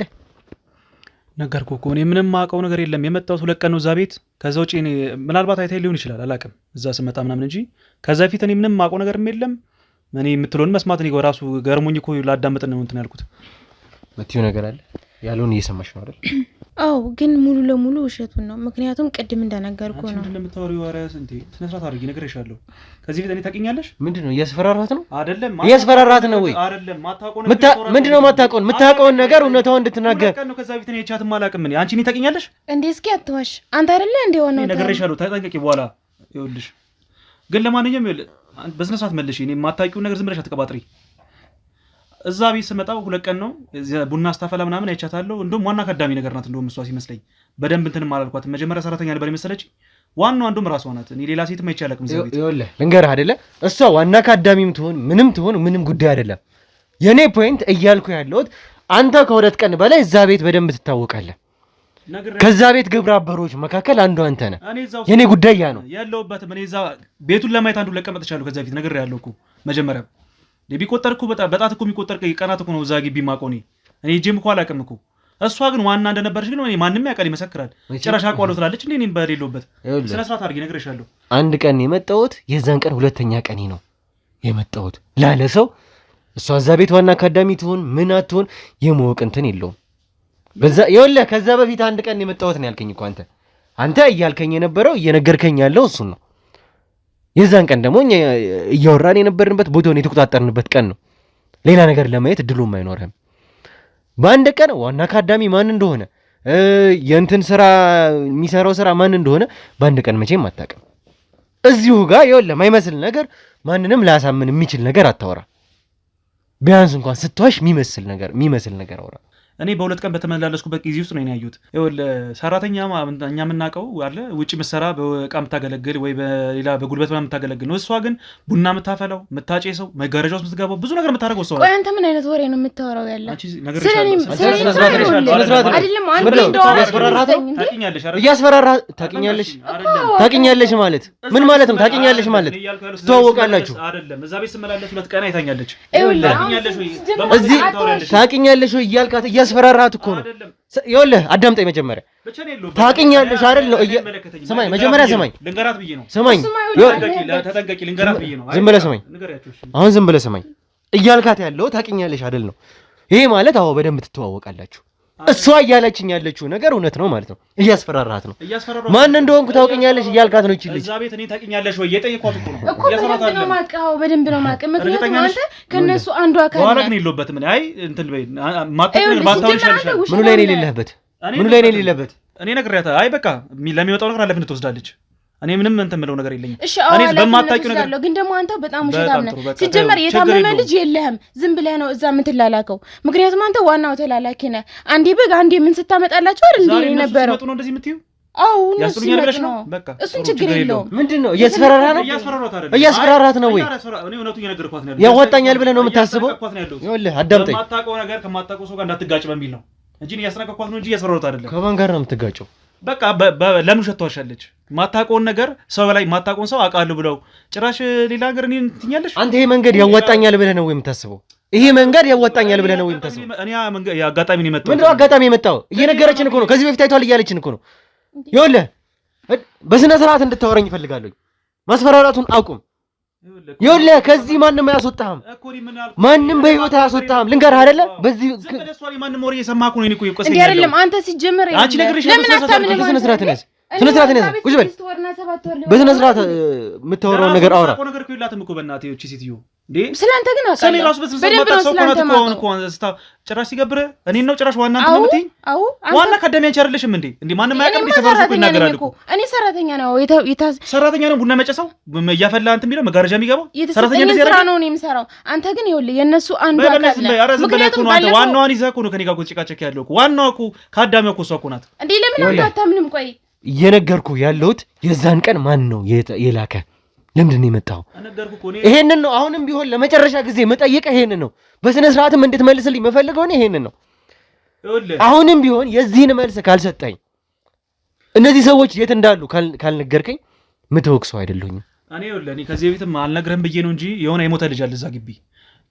ነገርኩህ እኮ እኔ ምንም ማውቀው ነገር የለም። የመጣሁት 2 ቀን ነው እዛ ቤት። ከዛ ውጪ እኔ ምናልባት አይታይ ሊሆን ይችላል አላውቅም፣ እዛ ስመጣ ምናምን እንጂ ከዛ ፊት እኔ ምንም ማውቀው ነገርም የለም። እኔ የምትለውን መስማት እኔ ራሱ ገርሞኝ እኮ ላዳምጥ ነው እንትን ያልኩት። መጥቶ ነገር አለ ያለውን እየሰማሽ ነው አይደል? አዎ፣ ግን ሙሉ ለሙሉ ውሸቱን ነው። ምክንያቱም ቅድም እንደነገርኩ ነው። አንቺ እንደምታወሪው አሪያስ እንዴ ስነ ስርዓት አድርጊ፣ ነግሬሻለሁ። ከዚህ ፊት እኔ ታውቂኛለሽ? ምንድነው እያስፈራራት ነው? አይደለም እያስፈራራት ነው ወይ? አይደለም ማታውቀው ምንድነው ማታውቀውን? የምታውቀውን ነገር እውነታውን እንድትናገር ነው። ከዛ ፊት እኔ ቻትም አላውቅም። እኔ አንቺ እኔ ታውቂኛለሽ እንዴ? እስኪ አትዋሽ። አንተ አይደለ እንዴ ሆነው? ነግሬሻለሁ፣ ተጠንቀቂ። በኋላ ይኸውልሽ። ግን ለማንኛውም ይኸውልሽ በስነ ስርዓት መልሽ። እኔ የማታውቂውን ነገር ዝም ብለሽ አትቀባጥሪ። እዛ ቤት ስመጣው 2 ቀን ነው። ቡና አስታፈላ ምናምን አይቻታለሁ። እንደውም ዋና ከዳሚ ነገር ናት። እንደውም እሷ ሲመስለኝ በደንብ እንትንም አላልኳትም። መጀመሪያ ሰራተኛ ነበር የመሰለች። ዋናው አንዱም ራሷ ናት። እኔ ሌላ ሴትም አይቼ አላውቅም እዛ ቤት። ይኸውልህ ልንገርህ አይደለ፣ እሷ ዋና ካዳሚም ትሆን ምንም ጉዳይ አይደለም። የኔ ፖይንት እያልኩ ያለሁት አንተ ከ2 ቀን በላይ እዛ ቤት በደንብ ትታወቃለህ። ከዛ ቤት ግብረ አበሮች መካከል አንዱ አንተ ነህ። የኔ ጉዳይ ያ ነው ያለሁበትም። እኔ እዛ ቤቱን ለማየት አንዱ ለቀመጥቻለሁ። ከዛ ቤት ነግሬሃለሁ እኮ መጀመሪያ ቢቆጠር እኮ በጣት እኮ የሚቆጠር ቀናት እኮ ነው እዛ ግቢ የማውቀው እኔ ጄም እኮ አላውቅም እኮ። እሷ ግን ዋና እንደነበረች ግን እኔ ማንም ያውቃል ይመሰክራል። ጭራሽ አውቀዋለሁ ትላለች እንዴ እኔም በሌለሁበት። ስነ ስርዓት አድርጊ፣ ነግሬሻለሁ። አንድ ቀን የመጣሁት የዛን ቀን 2ኛ ቀኔ ነው የመጣሁት ላለ ሰው እሷ እዛ ቤት ዋና አካዳሚ ትሆን ምን አትሆን የማወቅ እንትን የለውም። በዛ ይኸውልህ ከዛ በፊት አንድ ቀን የመጣሁት ነው ያልከኝ እኮ አንተ እያልከኝ የነበረው እየነገርከኝ ያለው እሱን ነው። የዛን ቀን ደግሞ እያወራን የነበርንበት ቦታውን የተቆጣጠርንበት ቀን ነው። ሌላ ነገር ለማየት እድሉም አይኖርህም። በአንድ ቀን ዋና ካዳሚ ማን እንደሆነ የእንትን ስራ የሚሰራው ስራ ማን እንደሆነ በአንድ ቀን መቼም አታውቅም። እዚሁ ጋር ይኸውልህ የማይመስል ነገር ማንንም ላያሳምን የሚችል ነገር አታወራ። ቢያንስ እንኳን ስትዋሽ የሚመስል ነገር አውራ። እኔ በሁለት ቀን በተመላለስኩበት ጊዜ ውስጥ ነው ያየሁት። ይኸውልህ ሰራተኛ እኛ የምናውቀው አለ ውጭ ምሰራ በእቃ የምታገለግል ወይ በሌላ በጉልበት ምናምን የምታገለግል ነው። እሷ ግን ቡና የምታፈላው የምታጨሰው መጋረጃ ውስጥ የምትገባው ብዙ ነገር የምታደርገው ሰው። ቆይ አንተ ምን አይነት ወሬ ነው የምታወራው? ያለ ታውቂኛለሽ ማለት ምን ማለት ነው? ታውቂኛለሽ ማለት ትተዋወቃላችሁ አይደለም? እዛ ቤት ስመላለስ ሁለት ቀን አይታኛለች። እዚህ ታውቂኛለሽ ወይ እያልካት እያስፈራራት እኮ ነው። ይኸውልህ አዳምጠኝ መጀመሪያ። ታውቂኛለሽ አይደል ነው? ስማኝ መጀመሪያ ስማኝ፣ ልንገራት ብዬ ነው። ስማኝ ተጠንቀቂ፣ ልንገራት ብዬ ነው። ዝም ብለህ ስማኝ፣ አሁን ዝም ብለህ ስማኝ። እያልካት ያለው ታውቂኛለሽ አይደል ነው። ይሄ ማለት አዎ በደንብ ትተዋወቃላችሁ። እሷ እያለችኝ ያለችው ነገር እውነት ነው ማለት ነው። እያስፈራራት ነው። ማን እንደሆንኩ ታውቂኛለሽ እያልካት ነው። ይችላል እዛ ቤት እኔ ታውቂኛለሽ ወይ እየጠየኳት እኮ ነው። በደንብ ነው የማውቀው፣ በደንብ ነው የማውቀው። ምክንያቱም አንተ ከነሱ አንዱ አካል በኋላ ግን የለሁበትም። አይ እንትን በይ ማጣቀር ባታውን ይሻልሻል። ምኑ ላይ ነው የሌለህበት? ምኑ ላይ ነው የሌለህበት? እኔ ነግሬያታለሁ። አይ በቃ ለሚወጣው ነገር ኃላፊነት ትወስዳለች። እኔ ምንም እንትን የምለው ነገር የለኝም። እኔ በማታውቂው ነገር ግን ደግሞ አንተ በጣም ውሸታም ነህ። ሲጀመር የታመመ ልጅ የለህም። ዝም ብለህ ነው እዛ የምትላላከው። ምክንያቱም አንተ ዋናው ተላላኪ ነህ። አንዴ በግ አንዴ ምን ስታመጣላችሁ አይደል እንዴ የነበረው? ነው እንደዚህ የምትይው? አዎ እነሱ ሲመጡ ነው። እሱን ችግር የለውም። ምንድነው እያስፈራራ ነው? እያስፈራራት ነው ወይ? እኔ እውነቱን እየነገርኳት ነው። ያዋጣኛል ብለህ ነው የምታስበው? ይኸውልህ አዳምጠኝ። የማታውቀው ነገር ከማታውቀው ሰው ጋር እንዳትጋጭ በሚል ነው እንጂ እያስጠነቀቅኳት ነው እንጂ እያስፈራራት አይደለም። ከማን ጋር ነው የምትጋጨው? በቃ ለምን ውሸት ትዋሻለች? ማታውቀውን ነገር ሰው ላይ ማታውቀውን ሰው አውቃለሁ ብለው ጭራሽ ሌላ ነገር እኔን ትኛለሽ። አንተ ይሄ መንገድ ያዋጣኛል ብለህ ነው የምታስበው? ይሄ መንገድ ያዋጣኛል ብለህ ነው የምታስበው? እኔ አጋጣሚ ነው የመጣው። ምንድነው አጋጣሚ የመጣው? እየነገረችን እኮ ነው። ከዚህ በፊት አይቷል እያለችን እኮ ነው። ይኸውልህ በስነ ስርዓት እንድታወራኝ እፈልጋለሁ። ማስፈራራቱን አቁም። ይኸውልህ ከዚህ ማንም አያስወጣህም። ማንም በህይወት አያስወጣህም። ልንገርህ አይደለ? በዚህ ማንም ወሬ እየሰማህ እኮ ነው። እኔ እኮ ይቆስ እንዴ አይደለም። አንተ ሲጀምር ለምን አታምንም? በስነ ስርዓት ነህ። ስነ ስርዓት ነህ። ቁጭ በል። በስነ ስርዓት የምታወራውን ነገር አውራ። ነገር እኮ የላትም እኮ በእናትህ እቺ ሴትዮ እንዴ ስላንተ ግን አውቃለሁ። ሰኔ ራሱ በስንት ሰው ጭራሽ ሲገብር እኔን ነው ጭራሽ ዋና አንተ ምትይ? አዎ ዋና ካዳሚ አንቺ አይደለሽም እንዴ? እንዴ ማንም አያውቅም። ተፈርሶ እኮ ይናገራል እኮ። እኔ ሰራተኛ ነው ሰራተኛ ነው ቡና መጨሰው እያፈላ አንተ የሚለው መጋረጃ የሚገባው ሰራተኛ እንደዚህ ስራ ነው እኔ የምሰራው። አንተ ግን ይኸውልህ የነሱ አንዱ አካል ነው። ምክንያቱም አንተ ዋናዋን ይዘህ እኮ ነው ከኔ ጋር ጭቃጨቅ ያለው እኮ። ዋናው እኮ ካዳሚው እኮ እሷ እኮ ናት እንዴ። ለምን አታምንም? ቆይ እየነገርኩ ያለሁት የዛን ቀን ማን ነው የላከ? ለምንድን ነው የመጣው? ይሄንን ነው አሁንም ቢሆን ለመጨረሻ ጊዜ መጠየቅ ይሄንን ነው። በስነ ስርዓትም እንድትመልስልኝ መፈልገው ነው ይሄንን ነው። አሁንም ቢሆን የዚህን መልስ ካልሰጠኝ እነዚህ ሰዎች የት እንዳሉ ካልነገርከኝ ምትወቅ ሰው አይደለሁኝም። እኔ ከዚህ በፊትም አልነግርህም ብዬ ነው እንጂ የሆነ የሞተ ልጅ አለ እዛ ግቢ።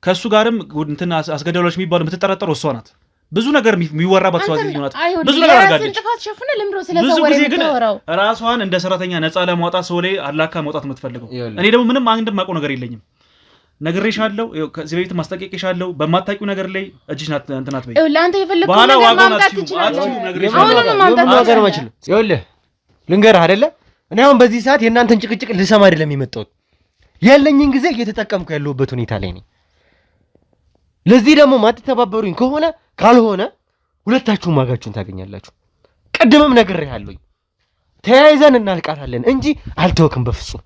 ከእሱ ጋርም እንትን አስገዳዮች የሚባሉ የምትጠረጠረው እሷ ናት። ብዙ ነገር የሚወራባት ሰው ይሆናል። ብዙ ነገር አድርጋለች። ብዙ ጊዜ ግን ራሷን እንደ ሰራተኛ ነፃ ለማውጣት ሰው ላይ አላካ ማውጣት የምትፈልገው። እኔ ደግሞ ምንም አንድም ማውቀው ነገር የለኝም። ነግሬሻለሁ፣ ከዚህ በፊት ማስጠንቀቅሻለሁ። በማታውቂው ነገር ላይ እጅሽ ናት እንትናት በይ። ለአንተ የፈለግኩት ነገር ማምጣት ትችላለህ። ይኸውልህ ልንገርህ አይደለ? እኔ አሁን በዚህ ሰዓት የእናንተን ጭቅጭቅ ልሰማ አይደለም የመጣሁት። ያለኝን ጊዜ እየተጠቀምኩ ያለሁበት ሁኔታ ላይ ነኝ። ለዚህ ደግሞ ማትተባበሩኝ ከሆነ ካልሆነ ሁለታችሁም ዋጋችሁን ታገኛላችሁ። ቅድምም ነግሬሃለሁኝ፣ ተያይዘን እናልቃታለን እንጂ አልተወክም በፍጹም።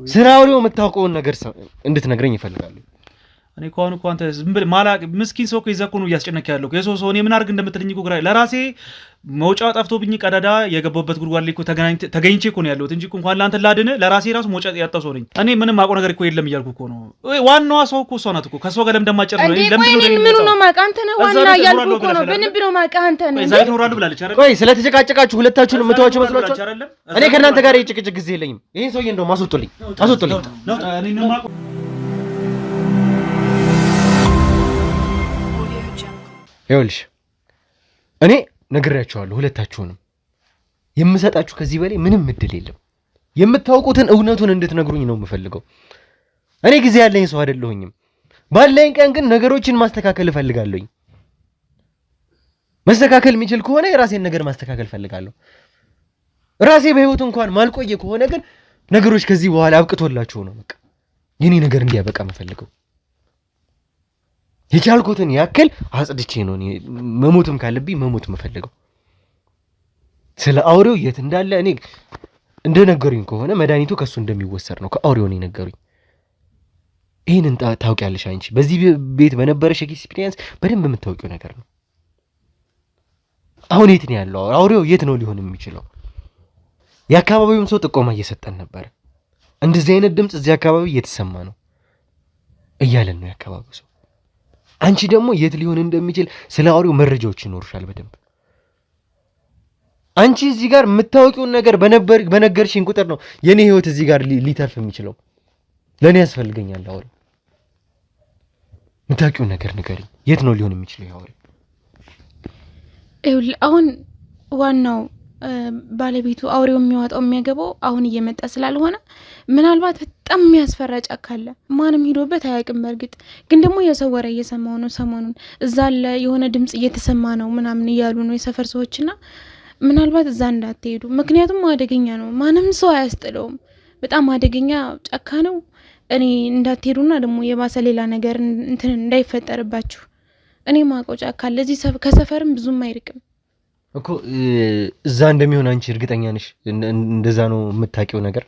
ስራውሪው የምታውቀውን ነገር እንድትነግረኝ ይፈልጋሉ። እኔ እንኳን እኮ አንተ ዝም ብለህ ማላቅ ምስኪን ሰው እኮ ይዘህ እኮ ነው እያስጨነቀህ ያለው። የሰው ሰው እኔ ምን አድርግ እንደምትልኝ እኮ ግራ ለራሴ መውጫ ጠፍቶብኝ ቀዳዳ የገባሁበት ጉድጓድ ላይ እኮ ተገኝቼ እኮ ነው ያለሁት እንጂ እንኳን ለአንተ ላድን ለራሴ ራሱ መውጫ ያጣው ሰው ነኝ። እኔ ምንም አውቀው ነገር እኮ የለም እያልኩ እኮ ነው። ዋናዋ ሰው እኮ እሷ ናት እኮ። ከሷ ጋር ለምን እንደማጨር ነው? ምኑ ነው ማውቅ? አንተ ነህ ዋና እያልኩ እኮ ነው። በንብ ነው ማውቅ አንተ ነህ። እዛ ይኖራሉ ብላለች አይደል? ቆይ ስለተጨቃጨቃችሁ ሁለታችሁን የምትዋቸው መስሏችሁ? እኔ ከእናንተ ጋር የጭቅጭቅ ጊዜ የለኝም። ይሄን ሰውዬ እንደውም አስወጡልኝ። እኔ ነው ማውቀው። ይኸውልሽ እኔ ነግሬያችኋለሁ፣ ሁለታችሁንም የምሰጣችሁ ከዚህ በላይ ምንም እድል የለም። የምታውቁትን እውነቱን እንድትነግሩኝ ነው የምፈልገው። እኔ ጊዜ ያለኝ ሰው አይደለሁኝም። ባለኝ ቀን ግን ነገሮችን ማስተካከል እፈልጋለሁኝ። መስተካከል የሚችል ከሆነ የራሴን ነገር ማስተካከል ፈልጋለሁ። ራሴ በህይወት እንኳን ማልቆየ ከሆነ ግን ነገሮች ከዚህ በኋላ አብቅቶላችሁ ነው በቃ የኔ ነገር እንዲያበቃ መፈልገው። የቻልኩትን ያክል አጽድቼ ነው መሞትም ካለብኝ መሞት መፈልገው። ስለ አውሬው የት እንዳለ እኔ እንደነገሩኝ ከሆነ መድኃኒቱ ከሱ እንደሚወሰድ ነው ከአውሬው ነው የነገሩኝ። ይሄንን ታውቂያለሽ አንቺ በዚህ ቤት በነበረሽ ኤክስፒሪየንስ በደንብ የምታውቂው ነገር ነው። አሁን የት ነው ያለው አውሬው? የት ነው ሊሆን የሚችለው? የአካባቢውም ሰው ጥቆማ እየሰጠን ነበር። እንደዚህ አይነት ድምጽ እዚህ አካባቢ እየተሰማ ነው እያለን ነው የአካባቢው ሰው። አንቺ ደግሞ የት ሊሆን እንደሚችል ስለ አውሬው መረጃዎች ይኖርሻል በደንብ። አንቺ እዚህ ጋር የምታውቂውን ነገር በነገርሽኝ ቁጥር ነው የኔ ህይወት እዚህ ጋር ሊተርፍ የሚችለው። ለኔ ያስፈልገኛል አውሬው። የምታውቂውን ነገር ንገሪኝ። የት ነው ሊሆን የሚችለው አውሬው? አሁን ዋናው ባለቤቱ አውሬው የሚያወጣው የሚያገባው አሁን እየመጣ ስላልሆነ ምናልባት በጣም የሚያስፈራ ጫካ አለ። ማንም ሄዶበት አያውቅም። በእርግጥ ግን ደግሞ የሰው ወሬ እየሰማው ነው ሰሞኑን። እዛ አለ የሆነ ድምጽ እየተሰማ ነው ምናምን እያሉ ነው የሰፈር ሰዎችና ምናልባት እዛ እንዳትሄዱ፣ ምክንያቱም አደገኛ ነው። ማንም ሰው አያስጥለውም። በጣም አደገኛ ጫካ ነው። እኔ እንዳትሄዱና ደግሞ የባሰ ሌላ ነገር እንትን እንዳይፈጠርባችሁ። እኔ ማውቀው ጫካ አለ እዚህ ከሰፈርም ብዙም አይርቅም እኮ። እዛ እንደሚሆን አንቺ እርግጠኛ ነሽ? እንደዛ ነው የምታውቂው ነገር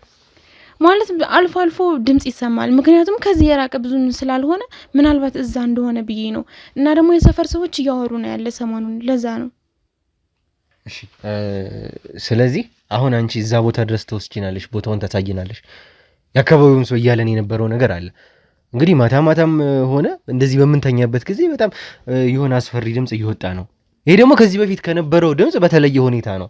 ማለት አልፎ አልፎ ድምጽ ይሰማል። ምክንያቱም ከዚህ የራቀ ብዙ ስላልሆነ ምናልባት እዛ እንደሆነ ብዬ ነው። እና ደግሞ የሰፈር ሰዎች እያወሩ ነው ያለ ሰሞኑን፣ ለዛ ነው። እሺ ስለዚህ አሁን አንቺ እዛ ቦታ ድረስ ተወስጂናለሽ፣ ቦታውን ታሳይናለሽ። የአካባቢውም ሰው እያለን የነበረው ነገር አለ። እንግዲህ ማታም ሆነ እንደዚህ በምንተኛበት ጊዜ በጣም የሆነ አስፈሪ ድምጽ እየወጣ ነው። ይሄ ደግሞ ከዚህ በፊት ከነበረው ድምጽ በተለየ ሁኔታ ነው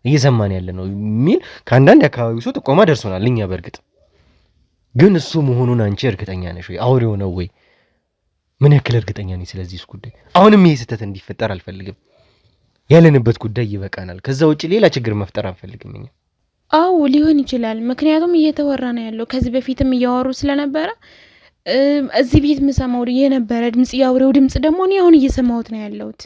እየሰማን ያለ ነው የሚል ከአንዳንድ የአካባቢው ሰው ጥቆማ ደርሶናል። እኛ በእርግጥ ግን እሱ መሆኑን አንቺ እርግጠኛ ነሽ ወይ? አውሬው ነው ወይ? ምን ያክል እርግጠኛ ነኝ ስለዚህ ጉዳይ? አሁንም ይሄ ስህተት እንዲፈጠር አልፈልግም። ያለንበት ጉዳይ ይበቃናል። ከዛ ውጪ ሌላ ችግር መፍጠር አንፈልግም እኛ። አው ሊሆን ይችላል። ምክንያቱም እየተወራ ነው ያለው ከዚህ በፊትም እያወሩ ስለነበረ እዚህ ቤት የምሰማው የነበረ ድምጽ የአውሬው ድምጽ ደግሞ እኔ አሁን እየሰማሁት ነው ያለሁት።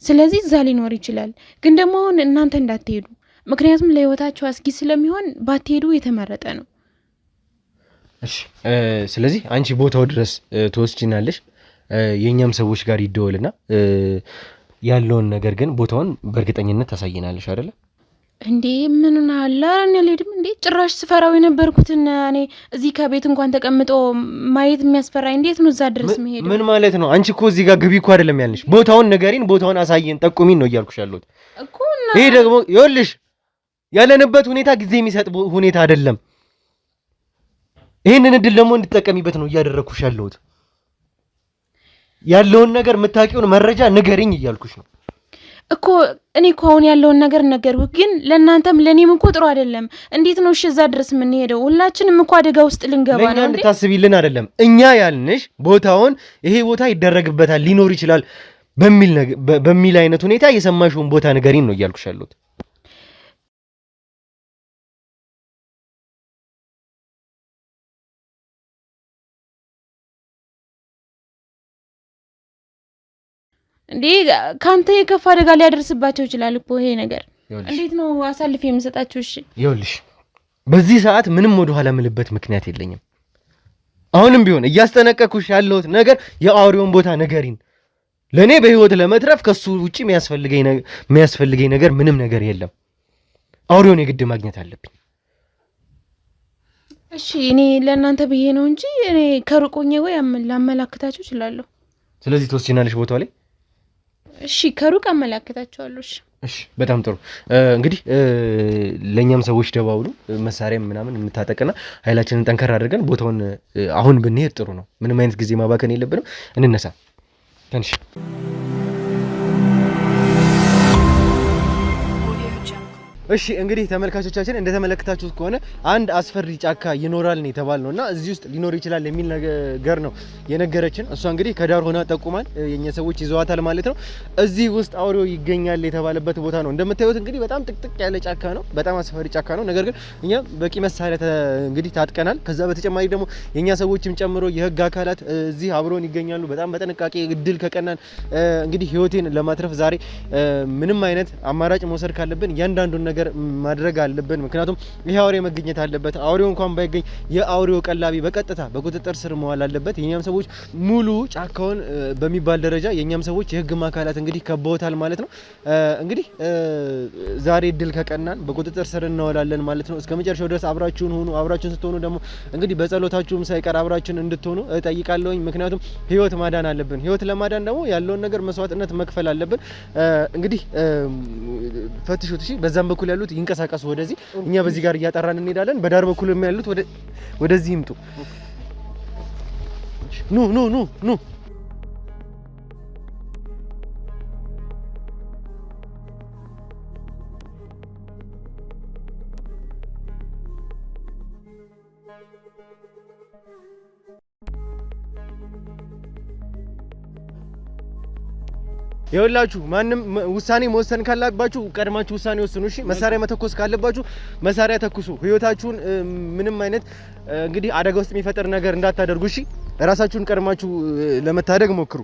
ስለዚህ እዛ ሊኖር ይችላል። ግን ደግሞ አሁን እናንተ እንዳትሄዱ፣ ምክንያቱም ለህይወታችሁ አስጊ ስለሚሆን ባትሄዱ የተመረጠ ነው። እሺ ስለዚህ አንቺ ቦታው ድረስ ተወስጂናለሽ። የኛም ሰዎች ጋር ይደወልና ያለውን ነገር ግን ቦታውን በእርግጠኝነት ታሳይናለሽ አይደለ እንዴ? ምን አለ አረን ያለድም እንዴ? ጭራሽ ስፈራው የነበርኩትን እኔ እዚህ ከቤት እንኳን ተቀምጦ ማየት የሚያስፈራኝ እንዴት ነው እዛ ድረስ መሄድ? ምን ማለት ነው? አንቺ እኮ እዚህ ጋር ግቢ እኮ አይደለም ያልንሽ። ቦታውን ንገሪን፣ ቦታውን አሳየን፣ ጠቁሚን ነው እያልኩሽ ያለሁት እኮ። ይሄ ደግሞ ይኸውልሽ ያለንበት ሁኔታ ጊዜ የሚሰጥ ሁኔታ አይደለም። ይሄንን እድል ደግሞ እንድትጠቀሚበት ነው እያደረኩሽ ያለሁት። ያለውን ነገር የምታውቂውን መረጃ ንገሪኝ እያልኩሽ ነው እኮ። እኔ እኮ አሁን ያለውን ነገር ነገርኩ፣ ግን ለእናንተም ለእኔም እኮ ጥሩ አይደለም። እንዴት ነው እሺ እዛ ድረስ የምንሄደው? ሁላችንም እኮ አደጋ ውስጥ ልንገባ ነው። ለእኛ እንድታስቢልን አይደለም እኛ ያልንሽ ቦታውን ይሄ ቦታ ይደረግበታል ሊኖር ይችላል በሚል አይነት ሁኔታ የሰማሽውን ቦታ ንገሪን ነው እያልኩሽ ያለሁት። እንዴ ካንተ የከፋ አደጋ ሊያደርስባቸው ይችላል እኮ ይሄ ነገር። እንዴት ነው አሳልፌ የምሰጣችሁ? እሺ ይኸውልሽ በዚህ ሰዓት ምንም ወደ ኋላ ምልበት ምክንያት የለኝም። አሁንም ቢሆን እያስጠነቀኩሽ ያለሁት ነገር የአውሬውን ቦታ ንገሪን። ለኔ በህይወት ለመትረፍ ከሱ ውጪ የሚያስፈልገኝ ነገር ምንም ነገር የለም። አውሬውን የግድ ማግኘት አለብኝ። እሺ እኔ ለእናንተ ብዬ ነው እንጂ እኔ ከሩቆኜ ወይ ላመላክታችሁ እችላለሁ። ስለዚህ ተወስጂናለሽ ቦታው ላይ? እሺ ከሩቅ አመላክታችኋለሁ። እሺ በጣም ጥሩ። እንግዲህ ለኛም ሰዎች ደባውሉ መሳሪያ ምናምን እንታጠቅና ኃይላችንን ጠንከር አድርገን ቦታውን አሁን ብንሄድ ጥሩ ነው። ምንም አይነት ጊዜ ማባከን የለብንም። እንነሳ ትንሽ እሺ እንግዲህ ተመልካቾቻችን እንደተመለከታችሁት ከሆነ አንድ አስፈሪ ጫካ ይኖራል ነው የተባልነውና እዚህ ውስጥ ሊኖር ይችላል የሚል ነገር ነው የነገረችን። እሷ እንግዲህ ከዳር ሆና ጠቁማል፣ የኛ ሰዎች ይዘዋታል ማለት ነው። እዚህ ውስጥ አውሬው ይገኛል የተባለበት ቦታ ነው። እንደምታዩት እንግዲህ በጣም ጥቅጥቅ ያለ ጫካ ነው፣ በጣም አስፈሪ ጫካ ነው። ነገር ግን እኛ በቂ መሳሪያ እንግዲህ ታጥቀናል። ከዛ በተጨማሪ ደግሞ የኛ ሰዎችም ጨምሮ የህግ አካላት እዚህ አብሮን ይገኛሉ። በጣም በጥንቃቄ እድል ከቀናን እንግዲህ ህይወቴን ለማትረፍ ዛሬ ምንም አይነት አማራጭ መውሰድ ካለብን እያንዳንዱን ነገር ማድረግ አለብን። ምክንያቱም ይሄ አውሬ መገኘት አለበት። አውሬው እንኳን ባይገኝ የአውሬው ቀላቢ በቀጥታ በቁጥጥር ስር መዋል አለበት። የኛም ሰዎች ሙሉ ጫካውን በሚባል ደረጃ የኛም ሰዎች የህግ አካላት እንግዲህ ከበውታል ማለት ነው። እንግዲህ ዛሬ እድል ከቀናን በቁጥጥር ስር እናወላለን ማለት ነው። እስከመጨረሻው ድረስ አብራችሁን ሁኑ። አብራችሁን ስትሆኑ ደግሞ እንግዲህ በጸሎታችሁም ሳይቀር አብራችሁን እንድትሆኑ እጠይቃለሁኝ። ምክንያቱም ህይወት ማዳን አለብን። ህይወት ለማዳን ደግሞ ያለውን ነገር መስዋዕትነት መክፈል አለብን። እንግዲህ ፈትሹት። እሺ በዛም በኩል ያሉት ይንቀሳቀሱ ወደዚህ፣ እኛ በዚህ ጋር እያጠራን እንሄዳለን። በዳር በኩል ያሉት ወደዚህ ይምጡ። ኑ ኑ ኑ ኑ። ይኸውላችሁ ማንም ውሳኔ መወሰን ካለባችሁ ቀድማችሁ ውሳኔ ወስኑ። እሺ መሳሪያ መተኮስ ካለባችሁ መሳሪያ ተኩሱ። ህይወታችሁን ምንም አይነት እንግዲህ አደጋ ውስጥ የሚፈጠር ነገር እንዳታደርጉ። እሺ ራሳችሁን ቀድማችሁ ለመታደግ ሞክሩ።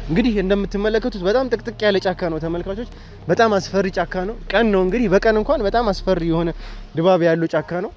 እንግዲህ እንደምትመለከቱት በጣም ጥቅጥቅ ያለ ጫካ ነው ተመልካቾች። በጣም አስፈሪ ጫካ ነው። ቀን ነው እንግዲህ በቀን እንኳን በጣም አስፈሪ የሆነ ድባብ ያለው ጫካ ነው።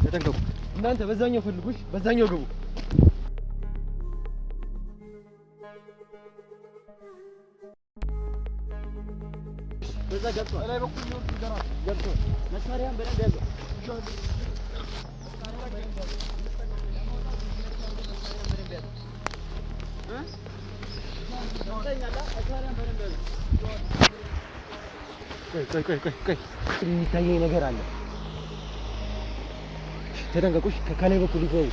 ተጠንቀቁ እናንተ። በዛኛው ፈልጉሽ፣ በዛኛው ግቡ። በዛ ገብቷል። ላይ በኩል ነው ገብቷል። መሳሪያን በደንብ ያዘው። ቆይ የሚታየኝ ነገር አለ። ተደንቀቁሽ። ከላይ በኩል ይገቡ።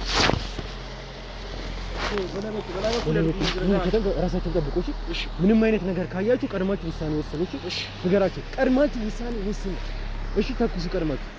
ራሳችሁን ጠብቁ። እሺ ምንም አይነት ነገር ካያችሁ ቀድማችሁ ውሳኔ ወስኑ። እሺ ንገራችሁ፣ ቀድማችሁ ውሳኔ ወስኑ። እሺ ተኩሱ ቀድማችሁ።